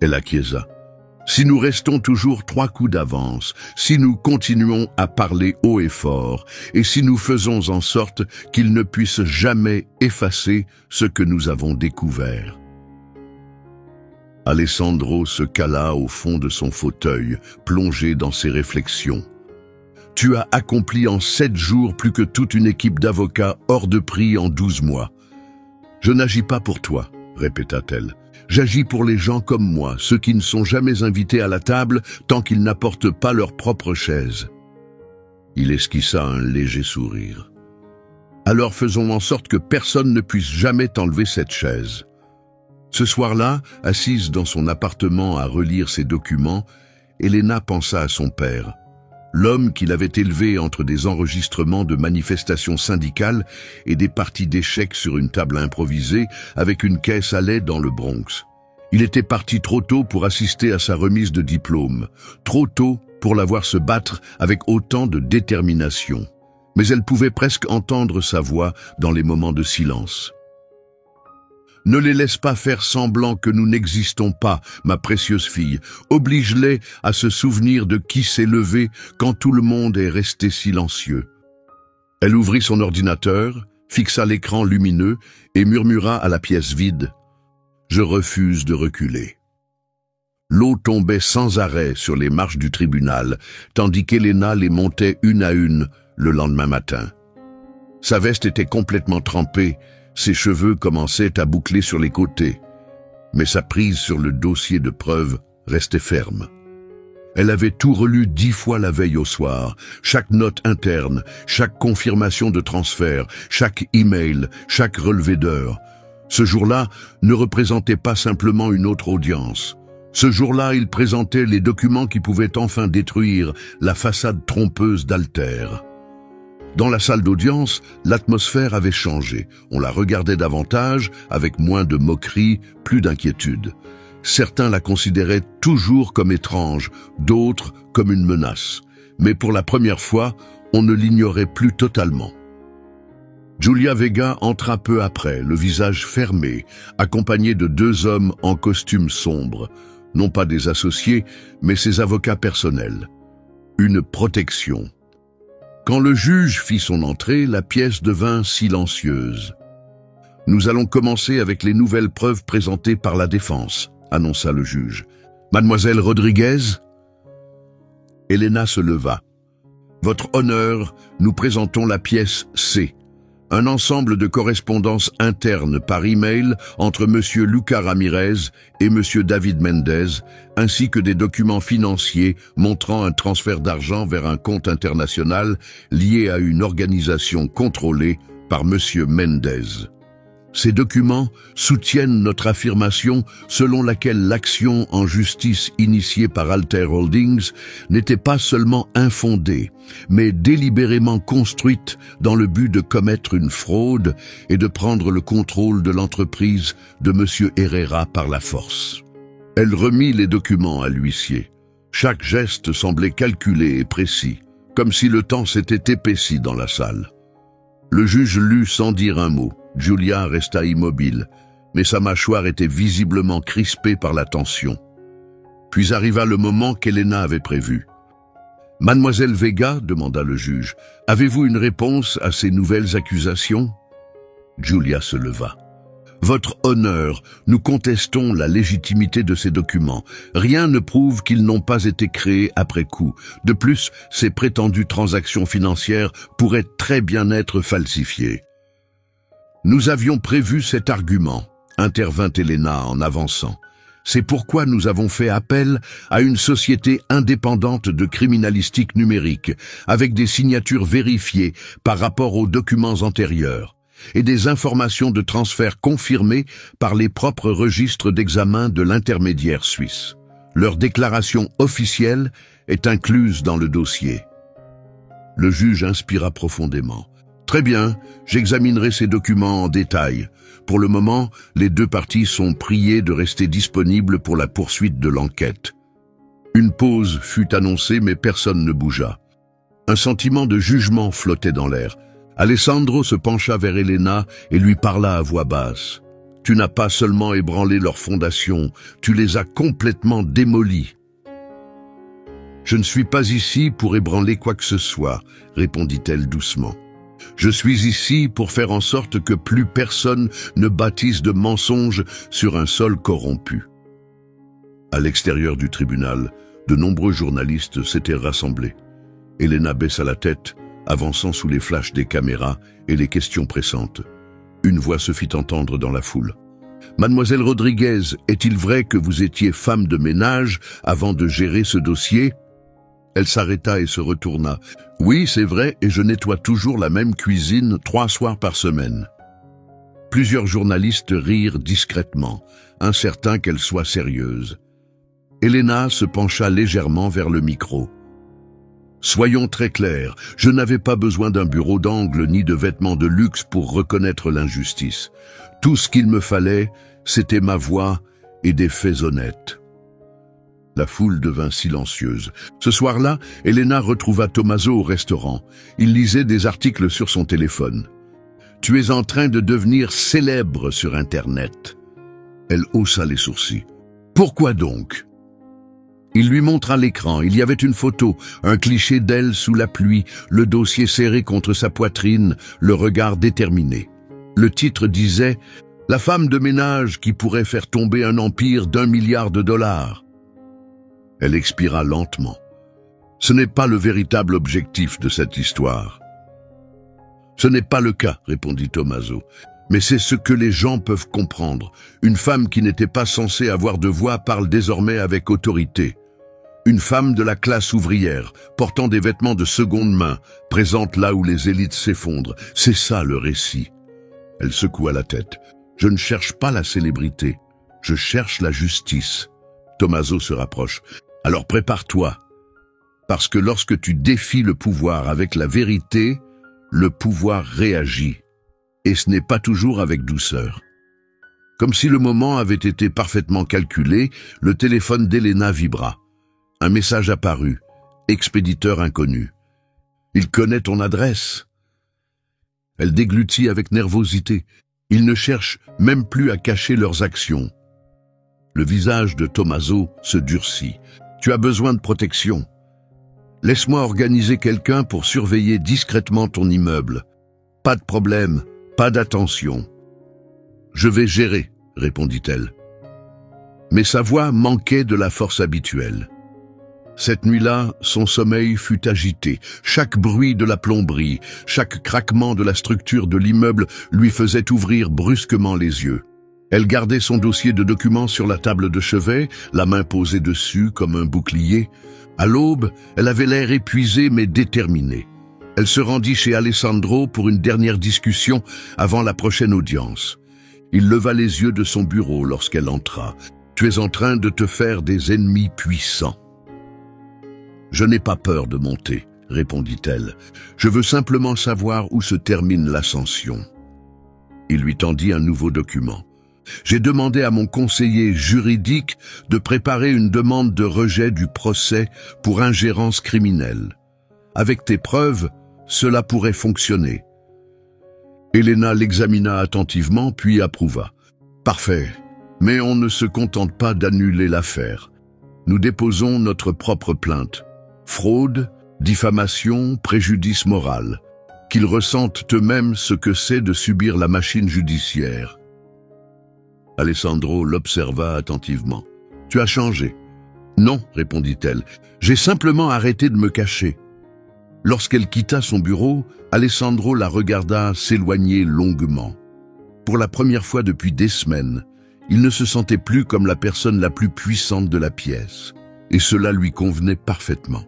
Elle acquiesça. « Si nous restons toujours 3 coups d'avance, si nous continuons à parler haut et fort, et si nous faisons en sorte qu'ils ne puissent jamais effacer ce que nous avons découvert. » Alessandro se cala au fond de son fauteuil, plongé dans ses réflexions. « Tu as accompli en 7 jours plus que toute une équipe d'avocats hors de prix en 12 mois. »« Je n'agis pas pour toi, » répéta-t-elle. « J'agis pour les gens comme moi, ceux qui ne sont jamais invités à la table tant qu'ils n'apportent pas leur propre chaise. » Il esquissa un léger sourire. « Alors faisons en sorte que personne ne puisse jamais t'enlever cette chaise. » Ce soir-là, assise dans son appartement à relire ses documents, Elena pensa à son père. L'homme qui l'avait élevé entre des enregistrements de manifestations syndicales et des parties d'échecs sur une table improvisée avec une caisse à lait dans le Bronx. Il était parti trop tôt pour assister à sa remise de diplôme, trop tôt pour la voir se battre avec autant de détermination. Mais elle pouvait presque entendre sa voix dans les moments de silence. « Ne les laisse pas faire semblant que nous n'existons pas, ma précieuse fille. Oblige-les à se souvenir de qui s'est levé quand tout le monde est resté silencieux. » Elle ouvrit son ordinateur, fixa l'écran lumineux et murmura à la pièce vide. « Je refuse de reculer. » L'eau tombait sans arrêt sur les marches du tribunal, tandis qu'Elena les montait une à une le lendemain matin. Sa veste était complètement trempée. Ses cheveux commençaient à boucler sur les côtés, mais sa prise sur le dossier de preuve restait ferme. Elle avait tout relu 10 fois la veille au soir, chaque note interne, chaque confirmation de transfert, chaque email, chaque relevé d'heure. Ce jour-là ne représentait pas simplement une autre audience. Ce jour-là, il présentait les documents qui pouvaient enfin détruire la façade trompeuse d'Alter. Dans la salle d'audience, l'atmosphère avait changé. On la regardait davantage, avec moins de moquerie, plus d'inquiétude. Certains la considéraient toujours comme étrange, d'autres comme une menace. mais pour la première fois, on ne l'ignorait plus totalement. Julia Vega entra peu après, le visage fermé, accompagné de 2 hommes en costume sombre, non pas des associés, mais ses avocats personnels. Une protection. Quand le juge fit son entrée, la pièce devint silencieuse. « Nous allons commencer avec les nouvelles preuves présentées par la défense », annonça le juge. « Mademoiselle Rodriguez ?» Elena se leva. « Votre honneur, nous présentons la pièce C, un ensemble de correspondances internes par email entre Monsieur Luca Ramirez et Monsieur David Mendez, ainsi que des documents financiers montrant un transfert d'argent vers un compte international lié à une organisation contrôlée par Monsieur Mendez. Ces documents soutiennent notre affirmation selon laquelle l'action en justice initiée par Altair Holdings n'était pas seulement infondée, mais délibérément construite dans le but de commettre une fraude et de prendre le contrôle de l'entreprise de M. Herrera par la force. Elle remit les documents à l'huissier. Chaque geste semblait calculé et précis, comme si le temps s'était épaissi dans la salle. Le juge lut sans dire un mot. Julia resta immobile, mais sa mâchoire était visiblement crispée par la tension. Puis arriva le moment qu'Elena avait prévu. « Mademoiselle Vega, demanda le juge, avez-vous une réponse à ces nouvelles accusations ?» Julia se leva. « Votre honneur, nous contestons la légitimité de ces documents. Rien ne prouve qu'ils n'ont pas été créés après coup. De plus, ces prétendues transactions financières pourraient très bien être falsifiées. » Nous avions prévu cet argument, intervint Elena en avançant. C'est pourquoi nous avons fait appel à une société indépendante de criminalistique numérique, avec des signatures vérifiées par rapport aux documents antérieurs, et des informations de transfert confirmées par les propres registres d'examen de l'intermédiaire suisse. Leur déclaration officielle est incluse dans le dossier. Le juge inspira profondément. Très bien, j'examinerai ces documents en détail. Pour le moment, les 2 parties sont priées de rester disponibles pour la poursuite de l'enquête. Une pause fut annoncée, mais personne ne bougea. Un sentiment de jugement flottait dans l'air. Alessandro se pencha vers Elena et lui parla à voix basse. « Tu n'as pas seulement ébranlé leurs fondations, tu les as complètement démolies. »« Je ne suis pas ici pour ébranler quoi que ce soit, » répondit-elle doucement. Je suis ici pour faire en sorte que plus personne ne bâtisse de mensonges sur un sol corrompu. » À l'extérieur du tribunal, de nombreux journalistes s'étaient rassemblés. Elena baissa la tête, avançant sous les flashs des caméras et les questions pressantes. Une voix se fit entendre dans la foule. « Mademoiselle Rodriguez, est-il vrai que vous étiez femme de ménage avant de gérer ce dossier ?» Elle s'arrêta et se retourna. « Oui, c'est vrai, et je nettoie toujours la même cuisine 3 soirs par semaine. » Plusieurs journalistes rirent discrètement, incertains qu'elle soit sérieuse. Elena se pencha légèrement vers le micro. « Soyons très clairs, je n'avais pas besoin d'un bureau d'angle ni de vêtements de luxe pour reconnaître l'injustice. Tout ce qu'il me fallait, c'était ma voix et des faits honnêtes. » La foule devint silencieuse. Ce soir-là, Elena retrouva Tommaso au restaurant. Il lisait des articles sur son téléphone. « Tu es en train de devenir célèbre sur Internet. » Elle haussa les sourcils. « Pourquoi donc ?» Il lui montra l'écran. Il y avait une photo, un cliché d'elle sous la pluie, le dossier serré contre sa poitrine, le regard déterminé. Le titre disait « La femme de ménage qui pourrait faire tomber un empire d'1 milliard de dollars. » Elle expira lentement. Ce n'est pas le véritable objectif de cette histoire. Ce n'est pas le cas, répondit Tommaso. Mais c'est ce que les gens peuvent comprendre. Une femme qui n'était pas censée avoir de voix parle désormais avec autorité. Une femme de la classe ouvrière, portant des vêtements de seconde main, présente là où les élites s'effondrent. C'est ça le récit. Elle secoua la tête. Je ne cherche pas la célébrité. Je cherche la justice. Tommaso se rapproche. Alors prépare-toi, parce que lorsque tu défies le pouvoir avec la vérité, le pouvoir réagit, et ce n'est pas toujours avec douceur. Comme si le moment avait été parfaitement calculé, le téléphone d'Elena vibra. Un message apparut. expéditeur inconnu. Il connaît ton adresse. Elle déglutit avec nervosité. Ils ne cherchent même plus à cacher leurs actions. Le visage de Tommaso se durcit. Tu as besoin de protection. Laisse-moi organiser quelqu'un pour surveiller discrètement ton immeuble. Pas de problème, pas d'attention. Je vais gérer, répondit-elle. Mais sa voix manquait de la force habituelle. Cette nuit-là, son sommeil fut agité. Chaque bruit de la plomberie, chaque craquement de la structure de l'immeuble lui faisait ouvrir brusquement les yeux. Elle gardait son dossier de documents sur la table de chevet, la main posée dessus comme un bouclier. À l'aube, elle avait l'air épuisée mais déterminée. Elle se rendit chez Alessandro pour une dernière discussion avant la prochaine audience. Il leva les yeux de son bureau lorsqu'elle entra. « Tu es en train de te faire des ennemis puissants. » « Je n'ai pas peur de monter, » répondit-elle. « Je veux simplement savoir où se termine l'ascension. » Il lui tendit un nouveau document. « J'ai demandé à mon conseiller juridique de préparer une demande de rejet du procès pour ingérence criminelle. Avec tes preuves, cela pourrait fonctionner. » Elena l'examina attentivement puis approuva. « Parfait, mais on ne se contente pas d'annuler l'affaire. Nous déposons notre propre plainte. Fraude, diffamation, préjudice moral. Qu'ils ressentent eux-mêmes ce que c'est de subir la machine judiciaire. » Alessandro l'observa attentivement. « Tu as changé. »« Non, répondit-elle. J'ai simplement arrêté de me cacher. » Lorsqu'elle quitta son bureau, Alessandro la regarda s'éloigner longuement. Pour la première fois depuis des semaines, il ne se sentait plus comme la personne la plus puissante de la pièce. Et cela lui convenait parfaitement.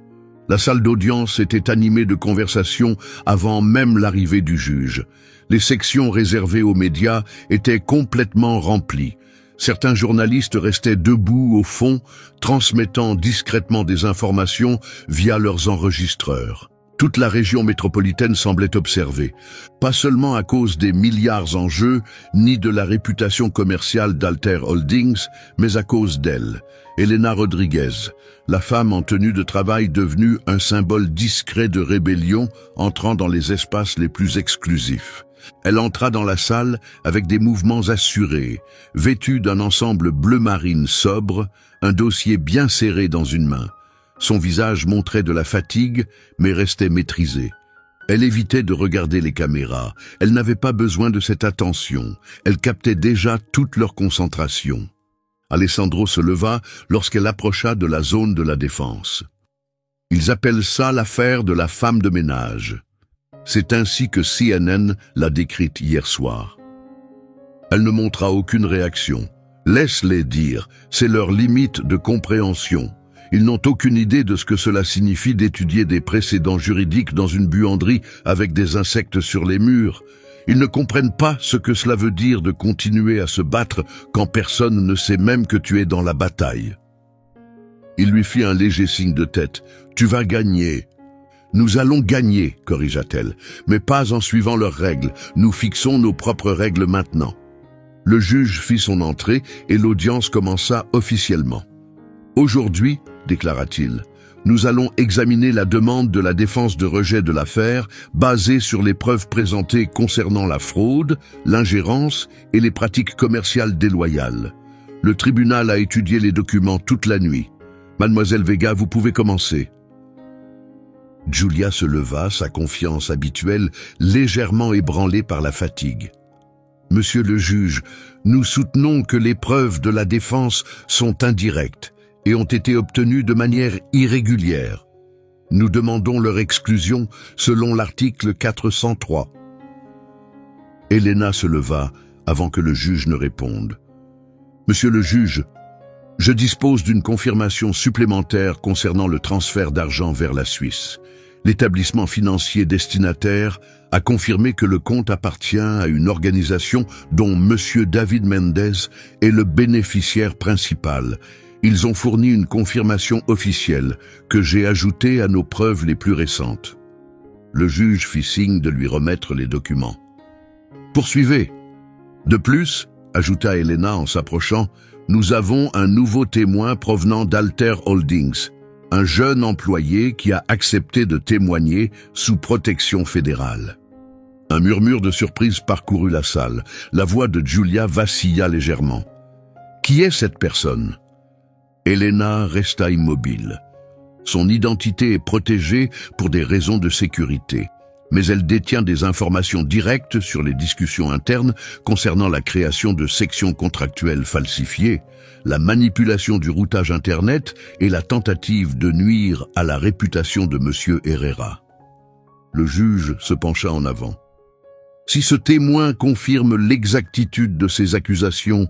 La salle d'audience était animée de conversations avant même l'arrivée du juge. Les sections réservées aux médias étaient complètement remplies. Certains journalistes restaient debout au fond, transmettant discrètement des informations via leurs enregistreurs. Toute la région métropolitaine semblait observer, pas seulement à cause des milliards en jeu, ni de la réputation commerciale d'Alter Holdings, mais à cause d'elle, Elena Rodriguez, la femme en tenue de travail devenue un symbole discret de rébellion entrant dans les espaces les plus exclusifs. Elle entra dans la salle avec des mouvements assurés, vêtue d'un ensemble bleu marine sobre, un dossier bien serré dans une main. Son visage montrait de la fatigue, mais restait maîtrisé. Elle évitait de regarder les caméras. Elle n'avait pas besoin de cette attention. Elle captait déjà toute leur concentration. Alessandro se leva lorsqu'elle approcha de la zone de la défense. Ils appellent ça l'affaire de la femme de ménage. C'est ainsi que CNN l'a décrite hier soir. Elle ne montra aucune réaction. Laisse-les dire, c'est leur limite de compréhension. Ils n'ont aucune idée de ce que cela signifie d'étudier des précédents juridiques dans une buanderie avec des insectes sur les murs. Ils ne comprennent pas ce que cela veut dire de continuer à se battre quand personne ne sait même que tu es dans la bataille. Il lui fit un léger signe de tête. « Tu vas gagner. »« Nous allons gagner, » corrigea-t-elle, « mais pas en suivant leurs règles. Nous fixons nos propres règles maintenant. » Le juge fit son entrée et l'audience commença officiellement. « Aujourd'hui, » déclara-t-il, « nous allons examiner la demande de la défense de rejet de l'affaire basée sur les preuves présentées concernant la fraude, l'ingérence et les pratiques commerciales déloyales. Le tribunal a étudié les documents toute la nuit. Mademoiselle Vega, vous pouvez commencer. » Giulia se leva, sa confiance habituelle légèrement ébranlée par la fatigue. « Monsieur le juge, nous soutenons que les preuves de la défense sont indirectes et ont été obtenues de manière irrégulière. Nous demandons leur exclusion selon l'article 403. » Elena se leva avant que le juge ne réponde. « Monsieur le juge, je dispose d'une confirmation supplémentaire concernant le transfert d'argent vers la Suisse. L'établissement financier destinataire a confirmé que le compte appartient à une organisation dont Monsieur David Mendez est le bénéficiaire principal. Ils ont fourni une confirmation officielle que j'ai ajoutée à nos preuves les plus récentes. » Le juge fit signe de lui remettre les documents. « Poursuivez. De plus, » ajouta Elena en s'approchant, « nous avons un nouveau témoin provenant d'Alter Holdings, un jeune employé qui a accepté de témoigner sous protection fédérale. Un murmure de surprise parcourut la salle. La voix de Julia vacilla légèrement. Qui est cette personne? Elena resta immobile. Son identité est protégée pour des raisons de sécurité, mais elle détient des informations directes sur les discussions internes concernant la création de sections contractuelles falsifiées, la manipulation du routage Internet et la tentative de nuire à la réputation de M. Herrera. Le juge se pencha en avant. Si ce témoin confirme l'exactitude de ces accusations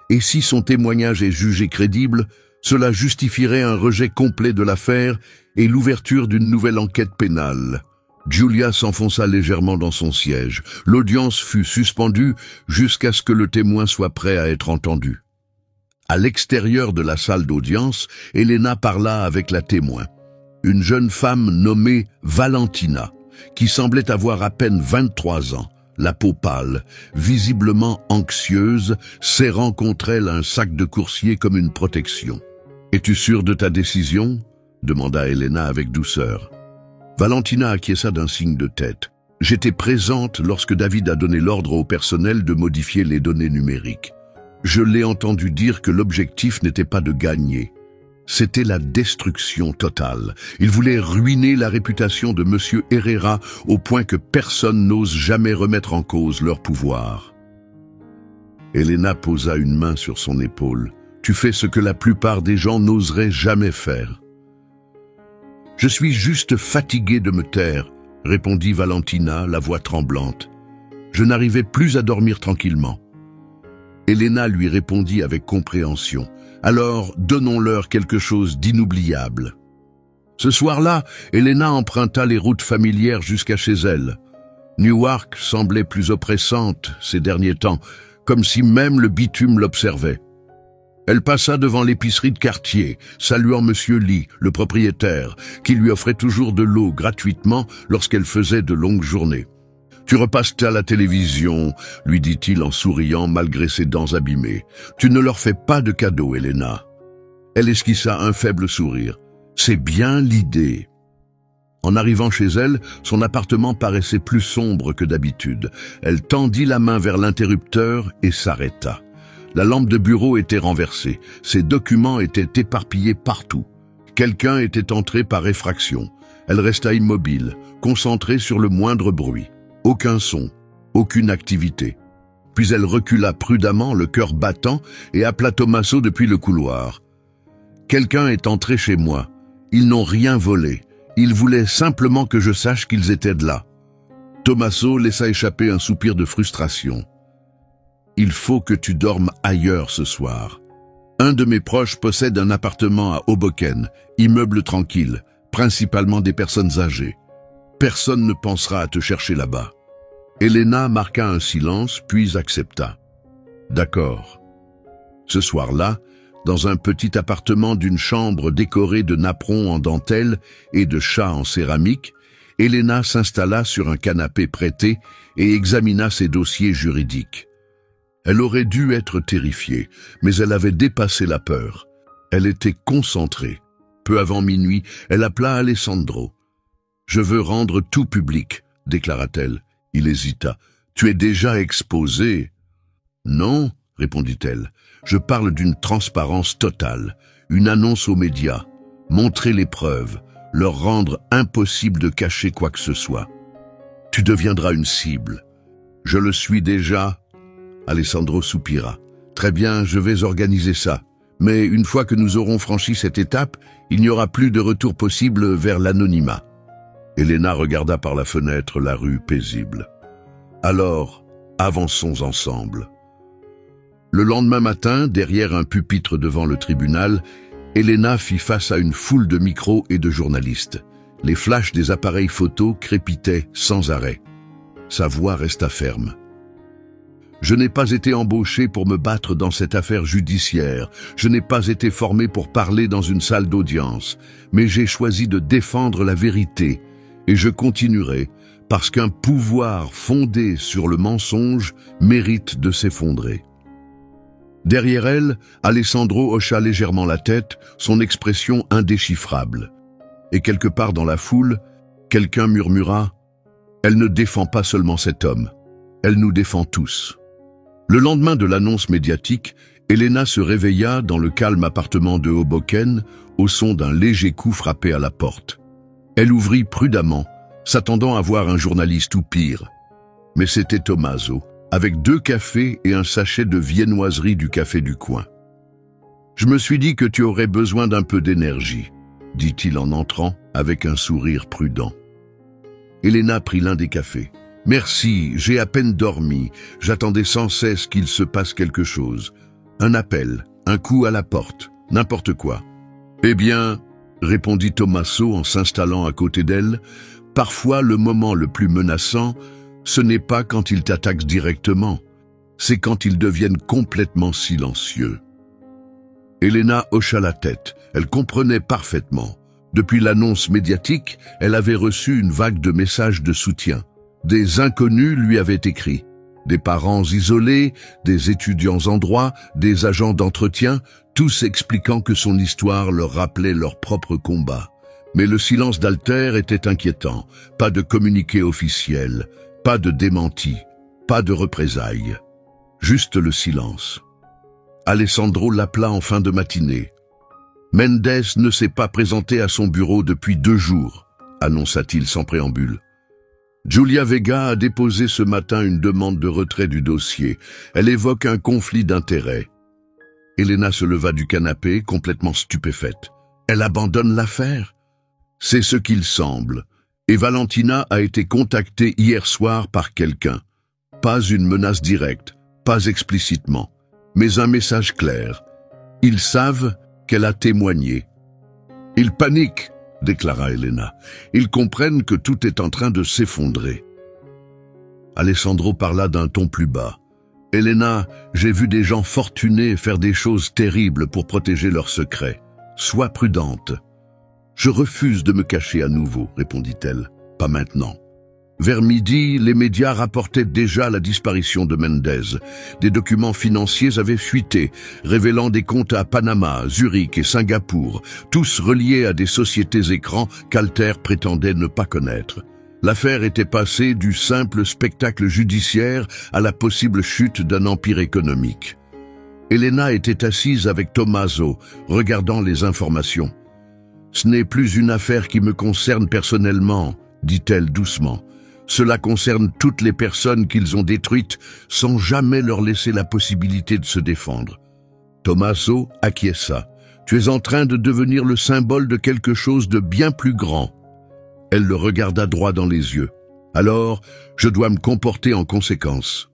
et si son témoignage est jugé crédible, cela justifierait un rejet complet de l'affaire et l'ouverture d'une nouvelle enquête pénale. Julia s'enfonça légèrement dans son siège. L'audience fut suspendue jusqu'à ce que le témoin soit prêt à être entendu. À l'extérieur de la salle d'audience, Elena parla avec la témoin, une jeune femme nommée Valentina, qui semblait avoir à peine 23 ans, la peau pâle, visiblement anxieuse, serrant contre elle un sac de coursier comme une protection. « Es-tu sûre de ta décision ?» demanda Elena avec douceur. Valentina acquiesça d'un signe de tête. « J'étais présente lorsque David a donné l'ordre au personnel de modifier les données numériques. Je l'ai entendu dire que l'objectif n'était pas de gagner. C'était la destruction totale. Il voulait ruiner la réputation de M. Herrera au point que personne n'ose jamais remettre en cause leur pouvoir. » Elena posa une main sur son épaule. « Tu fais ce que la plupart des gens n'oseraient jamais faire. » « Je suis juste fatiguée de me taire, » répondit Valentina, la voix tremblante. Je n'arrivais plus à dormir tranquillement. Elena lui répondit avec compréhension. « Alors, donnons-leur quelque chose d'inoubliable. » Ce soir-là, Elena emprunta les routes familières jusqu'à chez elle. Newark semblait plus oppressante ces derniers temps, comme si même le bitume l'observait. Elle passa devant l'épicerie de quartier, saluant M. Lee, le propriétaire, qui lui offrait toujours de l'eau gratuitement lorsqu'elle faisait de longues journées. « Tu repasses à la télévision, » lui dit-il en souriant malgré ses dents abîmées. « Tu ne leur fais pas de cadeaux, Elena. » Elle esquissa un faible sourire. « C'est bien l'idée. » En arrivant chez elle, son appartement paraissait plus sombre que d'habitude. Elle tendit la main vers l'interrupteur et s'arrêta. La lampe de bureau était renversée. Ses documents étaient éparpillés partout. Quelqu'un était entré par effraction. Elle resta immobile, concentrée sur le moindre bruit. Aucun son, aucune activité. Puis elle recula prudemment, le cœur battant, et appela Tommaso depuis le couloir. « Quelqu'un est entré chez moi. Ils n'ont rien volé. Ils voulaient simplement que je sache qu'ils étaient de là. » Tommaso laissa échapper un soupir de frustration. « Il faut que tu dormes ailleurs ce soir. Un de mes proches possède un appartement à Hoboken, immeuble tranquille, principalement des personnes âgées. Personne ne pensera à te chercher là-bas. » Elena marqua un silence, puis accepta. « D'accord. » Ce soir-là, dans un petit appartement d'une chambre décorée de napperons en dentelle et de chats en céramique, Elena s'installa sur un canapé prêté et examina ses dossiers juridiques. Elle aurait dû être terrifiée, mais elle avait dépassé la peur. Elle était concentrée. Peu avant minuit, elle appela Alessandro. « Je veux rendre tout public, » déclara-t-elle. Il hésita. « Tu es déjà exposé. »« Non, » répondit-elle. « Je parle d'une transparence totale, une annonce aux médias, montrer les preuves, leur rendre impossible de cacher quoi que ce soit. Tu deviendras une cible. »« Je le suis déjà. » Alessandro soupira. « Très bien, je vais organiser ça. Mais une fois que nous aurons franchi cette étape, il n'y aura plus de retour possible vers l'anonymat. » Elena regarda par la fenêtre la rue paisible. « Alors, avançons ensemble. » Le lendemain matin, derrière un pupitre devant le tribunal, Elena fit face à une foule de micros et de journalistes. Les flashs des appareils photo crépitaient sans arrêt. Sa voix resta ferme. « Je n'ai pas été embauché pour me battre dans cette affaire judiciaire. Je n'ai pas été formé pour parler dans une salle d'audience. Mais j'ai choisi de défendre la vérité. Et je continuerai, parce qu'un pouvoir fondé sur le mensonge mérite de s'effondrer. » Derrière elle, Alessandro hocha légèrement la tête, son expression indéchiffrable. Et quelque part dans la foule, quelqu'un murmura « Elle ne défend pas seulement cet homme, elle nous défend tous ». Le lendemain de l'annonce médiatique, Elena se réveilla dans le calme appartement de Hoboken au son d'un léger coup frappé à la porte. Elle ouvrit prudemment, s'attendant à voir un journaliste ou pire. Mais c'était Tommaso, avec 2 cafés et un sachet de viennoiserie du café du coin. « Je me suis dit que tu aurais besoin d'un peu d'énergie », dit-il en entrant avec un sourire prudent. Elena prit l'un des cafés. « Merci, j'ai à peine dormi. J'attendais sans cesse qu'il se passe quelque chose. Un appel, un coup à la porte, n'importe quoi. »« Eh bien, » répondit Tommaso en s'installant à côté d'elle, « parfois le moment le plus menaçant, ce n'est pas quand ils t'attaquent directement, c'est quand ils deviennent complètement silencieux. » Elena hocha la tête. Elle comprenait parfaitement. Depuis l'annonce médiatique, elle avait reçu une vague de messages de soutien. Des inconnus lui avaient écrit. Des parents isolés, des étudiants en droit, des agents d'entretien, tous expliquant que son histoire leur rappelait leur propre combat. Mais le silence d'Alter était inquiétant. Pas de communiqué officiel, pas de démenti, pas de représailles. Juste le silence. Alessandro l'appela en fin de matinée. « Mendes ne s'est pas présenté à son bureau depuis 2 jours, annonça-t-il sans préambule. Julia Vega a déposé ce matin une demande de retrait du dossier. Elle évoque un conflit d'intérêts. » Elena se leva du canapé, complètement stupéfaite. « Elle abandonne l'affaire ?» C'est ce qu'il semble. Et Valentina a été contactée hier soir par quelqu'un. Pas une menace directe, pas explicitement, mais un message clair. Ils savent qu'elle a témoigné. « Ils paniquent !» déclara Elena. « Ils comprennent que tout est en train de s'effondrer. » Alessandro parla d'un ton plus bas. « Elena, j'ai vu des gens fortunés faire des choses terribles pour protéger leurs secrets. Sois prudente. »« Je refuse de me cacher à nouveau, » répondit-elle. « Pas maintenant. » Vers midi, les médias rapportaient déjà la disparition de Mendes. Des documents financiers avaient fuité, révélant des comptes à Panama, Zurich et Singapour, tous reliés à des sociétés écrans qu'Alter prétendait ne pas connaître. L'affaire était passée du simple spectacle judiciaire à la possible chute d'un empire économique. Elena était assise avec Tommaso, regardant les informations. « Ce n'est plus une affaire qui me concerne personnellement, » dit-elle doucement. « Cela concerne toutes les personnes qu'ils ont détruites sans jamais leur laisser la possibilité de se défendre. » Tommaso acquiesça. « Tu es en train de devenir le symbole de quelque chose de bien plus grand. » Elle le regarda droit dans les yeux. « Alors, je dois me comporter en conséquence. »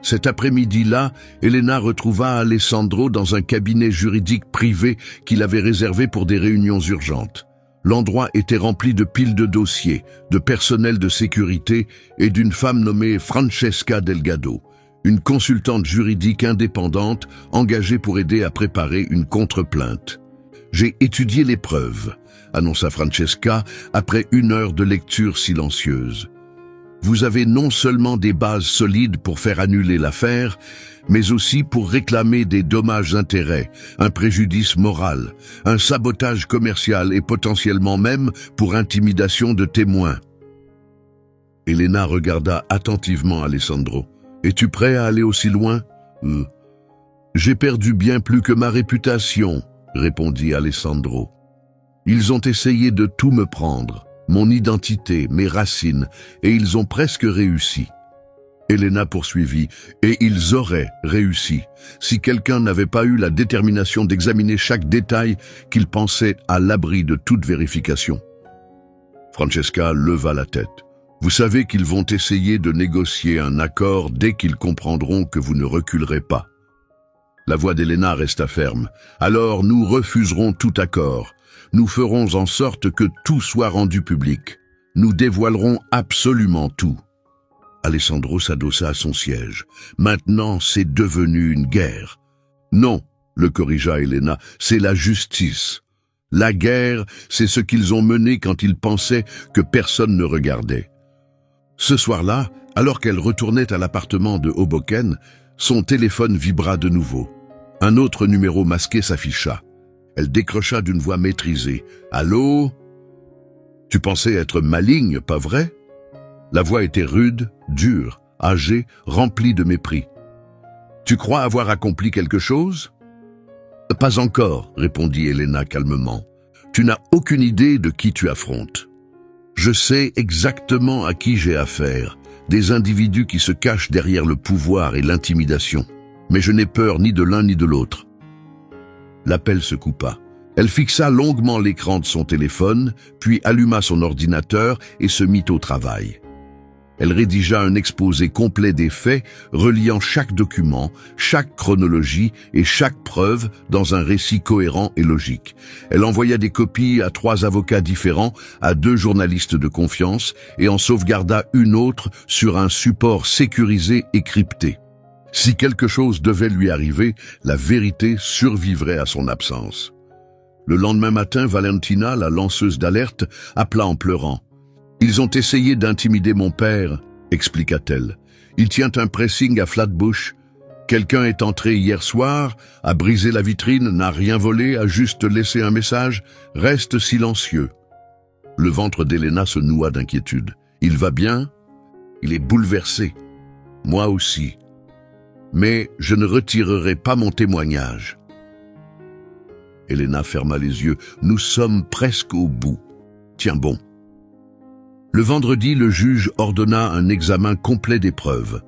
Cet après-midi-là, Elena retrouva Alessandro dans un cabinet juridique privé qu'il avait réservé pour des réunions urgentes. L'endroit était rempli de piles de dossiers, de personnel de sécurité et d'une femme nommée Francesca Delgado, une consultante juridique indépendante engagée pour aider à préparer une contre-plainte. « J'ai étudié les preuves », annonça Francesca après 1 heure de lecture silencieuse. « Vous avez non seulement des bases solides pour faire annuler l'affaire, mais aussi pour réclamer des dommages-intérêts, un préjudice moral, un sabotage commercial et potentiellement même pour intimidation de témoins. » Elena regarda attentivement Alessandro. « Es-tu prêt à aller aussi loin ?»« J'ai perdu bien plus que ma réputation, » répondit Alessandro. « Ils ont essayé de tout me prendre, mon identité, mes racines, et ils ont presque réussi. » Elena poursuivit, « Et ils auraient réussi, si quelqu'un n'avait pas eu la détermination d'examiner chaque détail qu'il pensait à l'abri de toute vérification. » Francesca leva la tête. « Vous savez qu'ils vont essayer de négocier un accord dès qu'ils comprendront que vous ne reculerez pas. » La voix d'Elena resta ferme. « Alors nous refuserons tout accord. Nous ferons en sorte que tout soit rendu public. Nous dévoilerons absolument tout. » Alessandro s'adossa à son siège. « Maintenant, c'est devenu une guerre. »« Non, » le corrigea Elena, « c'est la justice. La guerre, c'est ce qu'ils ont mené quand ils pensaient que personne ne regardait. » Ce soir-là, alors qu'elle retournait à l'appartement de Hoboken, son téléphone vibra de nouveau. Un autre numéro masqué s'afficha. Elle décrocha d'une voix maîtrisée. « Allô? Tu pensais être maligne, pas vrai ?» La voix était rude, dure, âgée, remplie de mépris. « Tu crois avoir accompli quelque chose ?»« Pas encore, » répondit Elena calmement. « Tu n'as aucune idée de qui tu affrontes. Je sais exactement à qui j'ai affaire, des individus qui se cachent derrière le pouvoir et l'intimidation. Mais je n'ai peur ni de l'un ni de l'autre. » L'appel se coupa. Elle fixa longuement l'écran de son téléphone, puis alluma son ordinateur et se mit au travail. Elle rédigea un exposé complet des faits, reliant chaque document, chaque chronologie et chaque preuve dans un récit cohérent et logique. Elle envoya des copies à 3 avocats différents, à 2 journalistes de confiance et en sauvegarda une autre sur un support sécurisé et crypté. Si quelque chose devait lui arriver, la vérité survivrait à son absence. Le lendemain matin, Valentina, la lanceuse d'alerte, appela en pleurant. « Ils ont essayé d'intimider mon père, » expliqua-t-elle. « Il tient un pressing à Flatbush. Quelqu'un est entré hier soir, a brisé la vitrine, n'a rien volé, a juste laissé un message. Reste silencieux. » Le ventre d'Elena se noua d'inquiétude. « Il va bien ?» Il est bouleversé. « Moi aussi. Mais je ne retirerai pas mon témoignage. » Elena ferma les yeux. « Nous sommes presque au bout. Tiens bon. » Le vendredi, le juge ordonna un examen complet des preuves.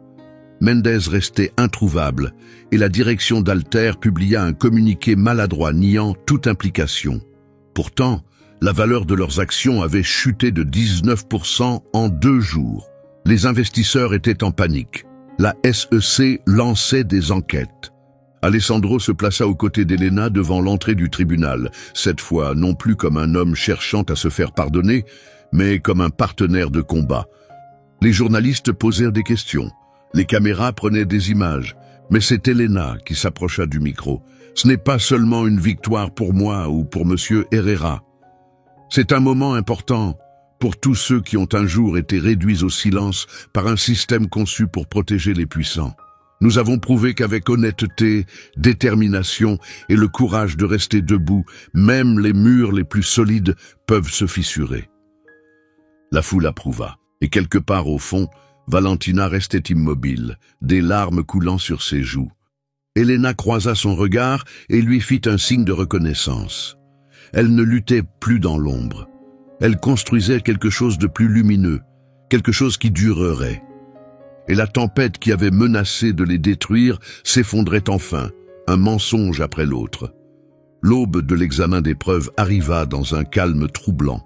Mendez restait introuvable et la direction d'Alter publia un communiqué maladroit niant toute implication. Pourtant, la valeur de leurs actions avait chuté de 19% en 2 jours. Les investisseurs étaient en panique. La SEC lançait des enquêtes. Alessandro se plaça aux côtés d'Elena devant l'entrée du tribunal, cette fois non plus comme un homme cherchant à se faire pardonner, mais comme un partenaire de combat. Les journalistes posèrent des questions, les caméras prenaient des images, mais c'est Elena qui s'approcha du micro. « Ce n'est pas seulement une victoire pour moi ou pour Monsieur Herrera. C'est un moment important pour tous ceux qui ont un jour été réduits au silence par un système conçu pour protéger les puissants. Nous avons prouvé qu'avec honnêteté, détermination et le courage de rester debout, même les murs les plus solides peuvent se fissurer. » La foule approuva, et quelque part au fond, Valentina restait immobile, des larmes coulant sur ses joues. Elena croisa son regard et lui fit un signe de reconnaissance. Elle ne luttait plus dans l'ombre. Elle construisait quelque chose de plus lumineux, quelque chose qui durerait. Et la tempête qui avait menacé de les détruire s'effondrait enfin, un mensonge après l'autre. L'aube de l'examen des preuves arriva dans un calme troublant.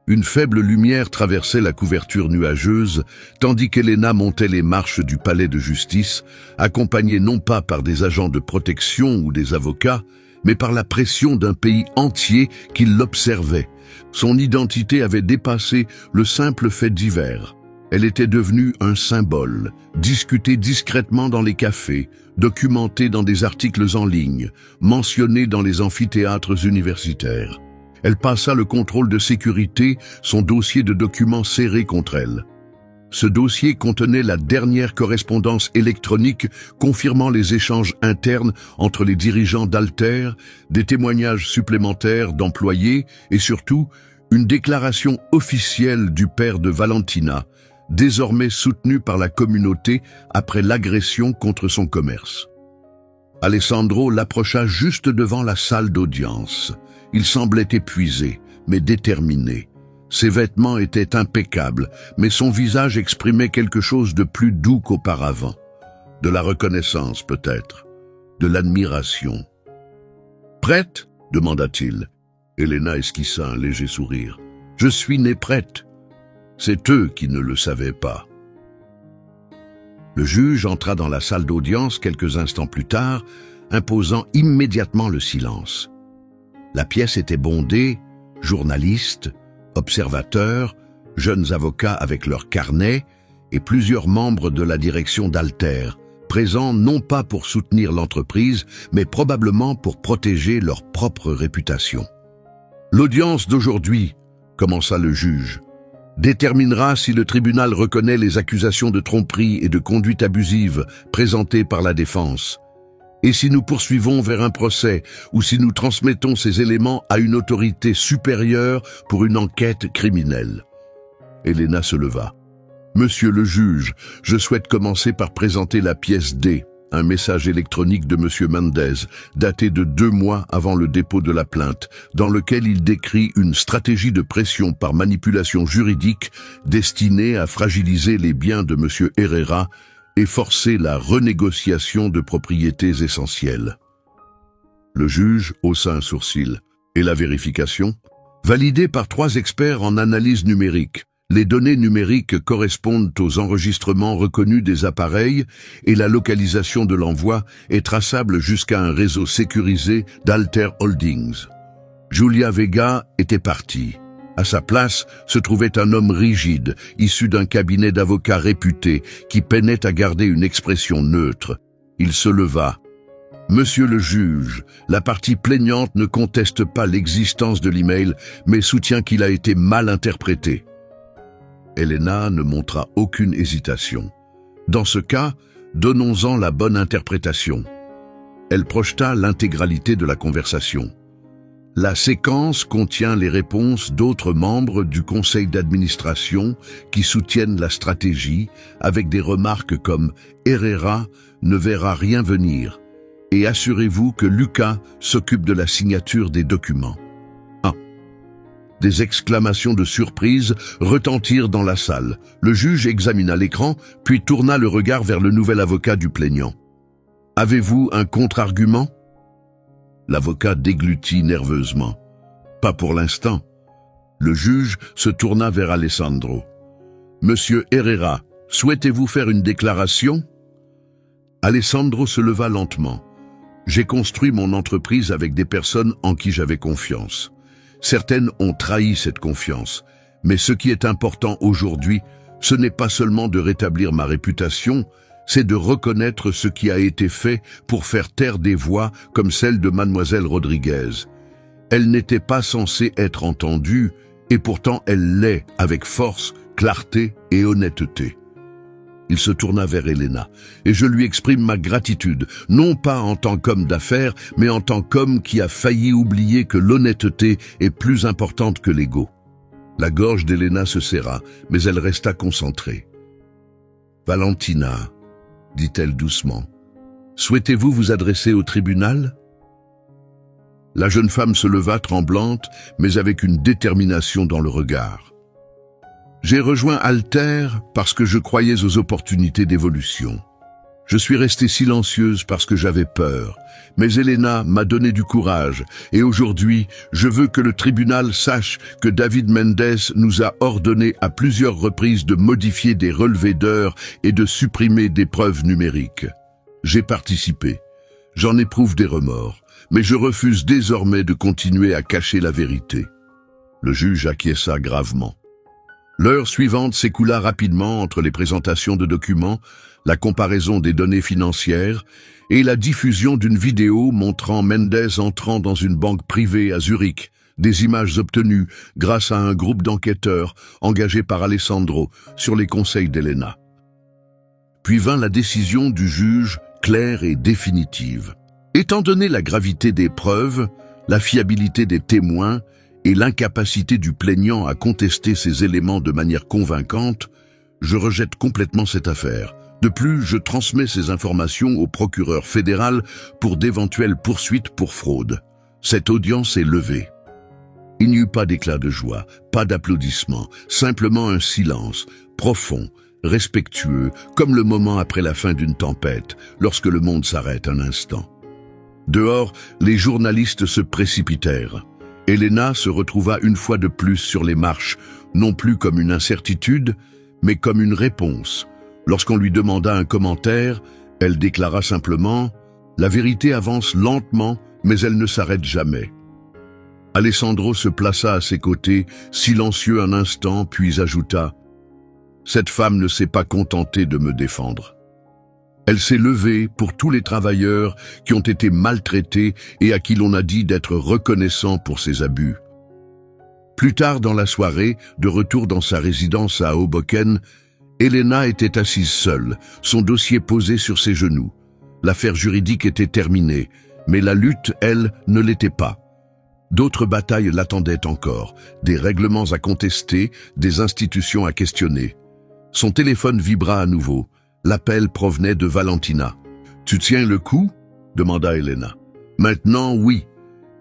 Une faible lumière traversait la couverture nuageuse, tandis qu'Elena montait les marches du palais de justice, accompagnée non pas par des agents de protection ou des avocats, mais par la pression d'un pays entier qui l'observait. Son identité avait dépassé le simple fait divers. Elle était devenue un symbole, discutée discrètement dans les cafés, documentée dans des articles en ligne, mentionnée dans les amphithéâtres universitaires. Elle passa le contrôle de sécurité, son dossier de documents serré contre elle. Ce dossier contenait la dernière correspondance électronique confirmant les échanges internes entre les dirigeants d'Alter, des témoignages supplémentaires d'employés et surtout une déclaration officielle du père de Valentina, désormais soutenu par la communauté après l'agression contre son commerce. Alessandro l'approcha juste devant la salle d'audience. Il semblait épuisé, mais déterminé. Ses vêtements étaient impeccables, mais son visage exprimait quelque chose de plus doux qu'auparavant. De la reconnaissance, peut-être. De l'admiration. « Prête ?» demanda-t-il. Elena esquissa un léger sourire. « Je suis née prête. » C'est eux qui ne le savaient pas. Le juge entra dans la salle d'audience quelques instants plus tard, imposant immédiatement le silence. La pièce était bondée, journalistes, observateurs, jeunes avocats avec leurs carnets et plusieurs membres de la direction d'Alter, présents non pas pour soutenir l'entreprise, mais probablement pour protéger leur propre réputation. « L'audience d'aujourd'hui, » commença le juge, déterminera si le tribunal reconnaît les accusations de tromperie et de conduite abusive présentées par la défense. Et si nous poursuivons vers un procès ou si nous transmettons ces éléments à une autorité supérieure pour une enquête criminelle. Elena se leva. Monsieur le juge, je souhaite commencer par présenter la pièce D, un message électronique de Monsieur Mendez, daté de 2 mois avant le dépôt de la plainte, dans lequel il décrit une stratégie de pression par manipulation juridique destinée à fragiliser les biens de Monsieur Herrera et forcer la renégociation de propriétés essentielles. Le juge haussa un sourcil. Et la vérification? Validée par 3 experts en analyse numérique. Les données numériques correspondent aux enregistrements reconnus des appareils et la localisation de l'envoi est traçable jusqu'à un réseau sécurisé d'Alter Holdings. Julia Vega était partie. À sa place se trouvait un homme rigide, issu d'un cabinet d'avocats réputé, qui peinait à garder une expression neutre. Il se leva. « Monsieur le juge, la partie plaignante ne conteste pas l'existence de l'email, mais soutient qu'il a été mal interprété. » Elena ne montra aucune hésitation. Dans ce cas, donnons-en la bonne interprétation. Elle projeta l'intégralité de la conversation. La séquence contient les réponses d'autres membres du conseil d'administration qui soutiennent la stratégie avec des remarques comme « Herrera ne verra rien venir » et « Assurez-vous que Lucas s'occupe de la signature des documents ». Des exclamations de surprise retentirent dans la salle. Le juge examina l'écran, puis tourna le regard vers le nouvel avocat du plaignant. « Avez-vous un contre-argument » L'avocat déglutit nerveusement. « Pas pour l'instant. » Le juge se tourna vers Alessandro. « Monsieur Herrera, souhaitez-vous faire une déclaration ?» Alessandro se leva lentement. « J'ai construit mon entreprise avec des personnes en qui j'avais confiance. Certaines ont trahi cette confiance. Mais ce qui est important aujourd'hui, ce n'est pas seulement de rétablir ma réputation, c'est de reconnaître ce qui a été fait pour faire taire des voix comme celle de Mademoiselle Rodriguez. Elle n'était pas censée être entendue, et pourtant elle l'est avec force, clarté et honnêteté. » Il se tourna vers Elena, et je lui exprime ma gratitude, non pas en tant qu'homme d'affaires, mais en tant qu'homme qui a failli oublier que l'honnêteté est plus importante que l'ego. La gorge d'Elena se serra, mais elle resta concentrée. « Valentina, dit-elle doucement, souhaitez-vous vous adresser au tribunal ?» La jeune femme se leva tremblante, mais avec une détermination dans le regard. J'ai rejoint Alter parce que je croyais aux opportunités d'évolution. Je suis restée silencieuse parce que j'avais peur, mais Elena m'a donné du courage et aujourd'hui, je veux que le tribunal sache que David Mendez nous a ordonné à plusieurs reprises de modifier des relevés d'heures et de supprimer des preuves numériques. J'ai participé. J'en éprouve des remords, mais je refuse désormais de continuer à cacher la vérité. Le juge acquiesça gravement. L'heure suivante s'écoula rapidement entre les présentations de documents, la comparaison des données financières et la diffusion d'une vidéo montrant Mendez entrant dans une banque privée à Zurich, des images obtenues grâce à un groupe d'enquêteurs engagé par Alessandro sur les conseils d'Elena. Puis vint la décision du juge, claire et définitive. Étant donné la gravité des preuves, la fiabilité des témoins et l'incapacité du plaignant à contester ces éléments de manière convaincante, je rejette complètement cette affaire. De plus, je transmets ces informations au procureur fédéral pour d'éventuelles poursuites pour fraude. Cette audience est levée. Il n'y eut pas d'éclat de joie, pas d'applaudissements, simplement un silence, profond, respectueux, comme le moment après la fin d'une tempête, lorsque le monde s'arrête un instant. Dehors, les journalistes se précipitèrent. Elena se retrouva une fois de plus sur les marches, non plus comme une incertitude, mais comme une réponse. Lorsqu'on lui demanda un commentaire, elle déclara simplement « La vérité avance lentement, mais elle ne s'arrête jamais ». Alessandro se plaça à ses côtés, silencieux un instant, puis ajouta « Cette femme ne s'est pas contentée de me défendre. Elle s'est levée pour tous les travailleurs qui ont été maltraités et à qui l'on a dit d'être reconnaissants pour ses abus. » Plus tard dans la soirée, de retour dans sa résidence à Hoboken, Elena était assise seule, son dossier posé sur ses genoux. L'affaire juridique était terminée, mais la lutte, elle, ne l'était pas. D'autres batailles l'attendaient encore, des règlements à contester, des institutions à questionner. Son téléphone vibra à nouveau. L'appel provenait de Valentina. « Tu tiens le coup ?» demanda Elena. « Maintenant, oui.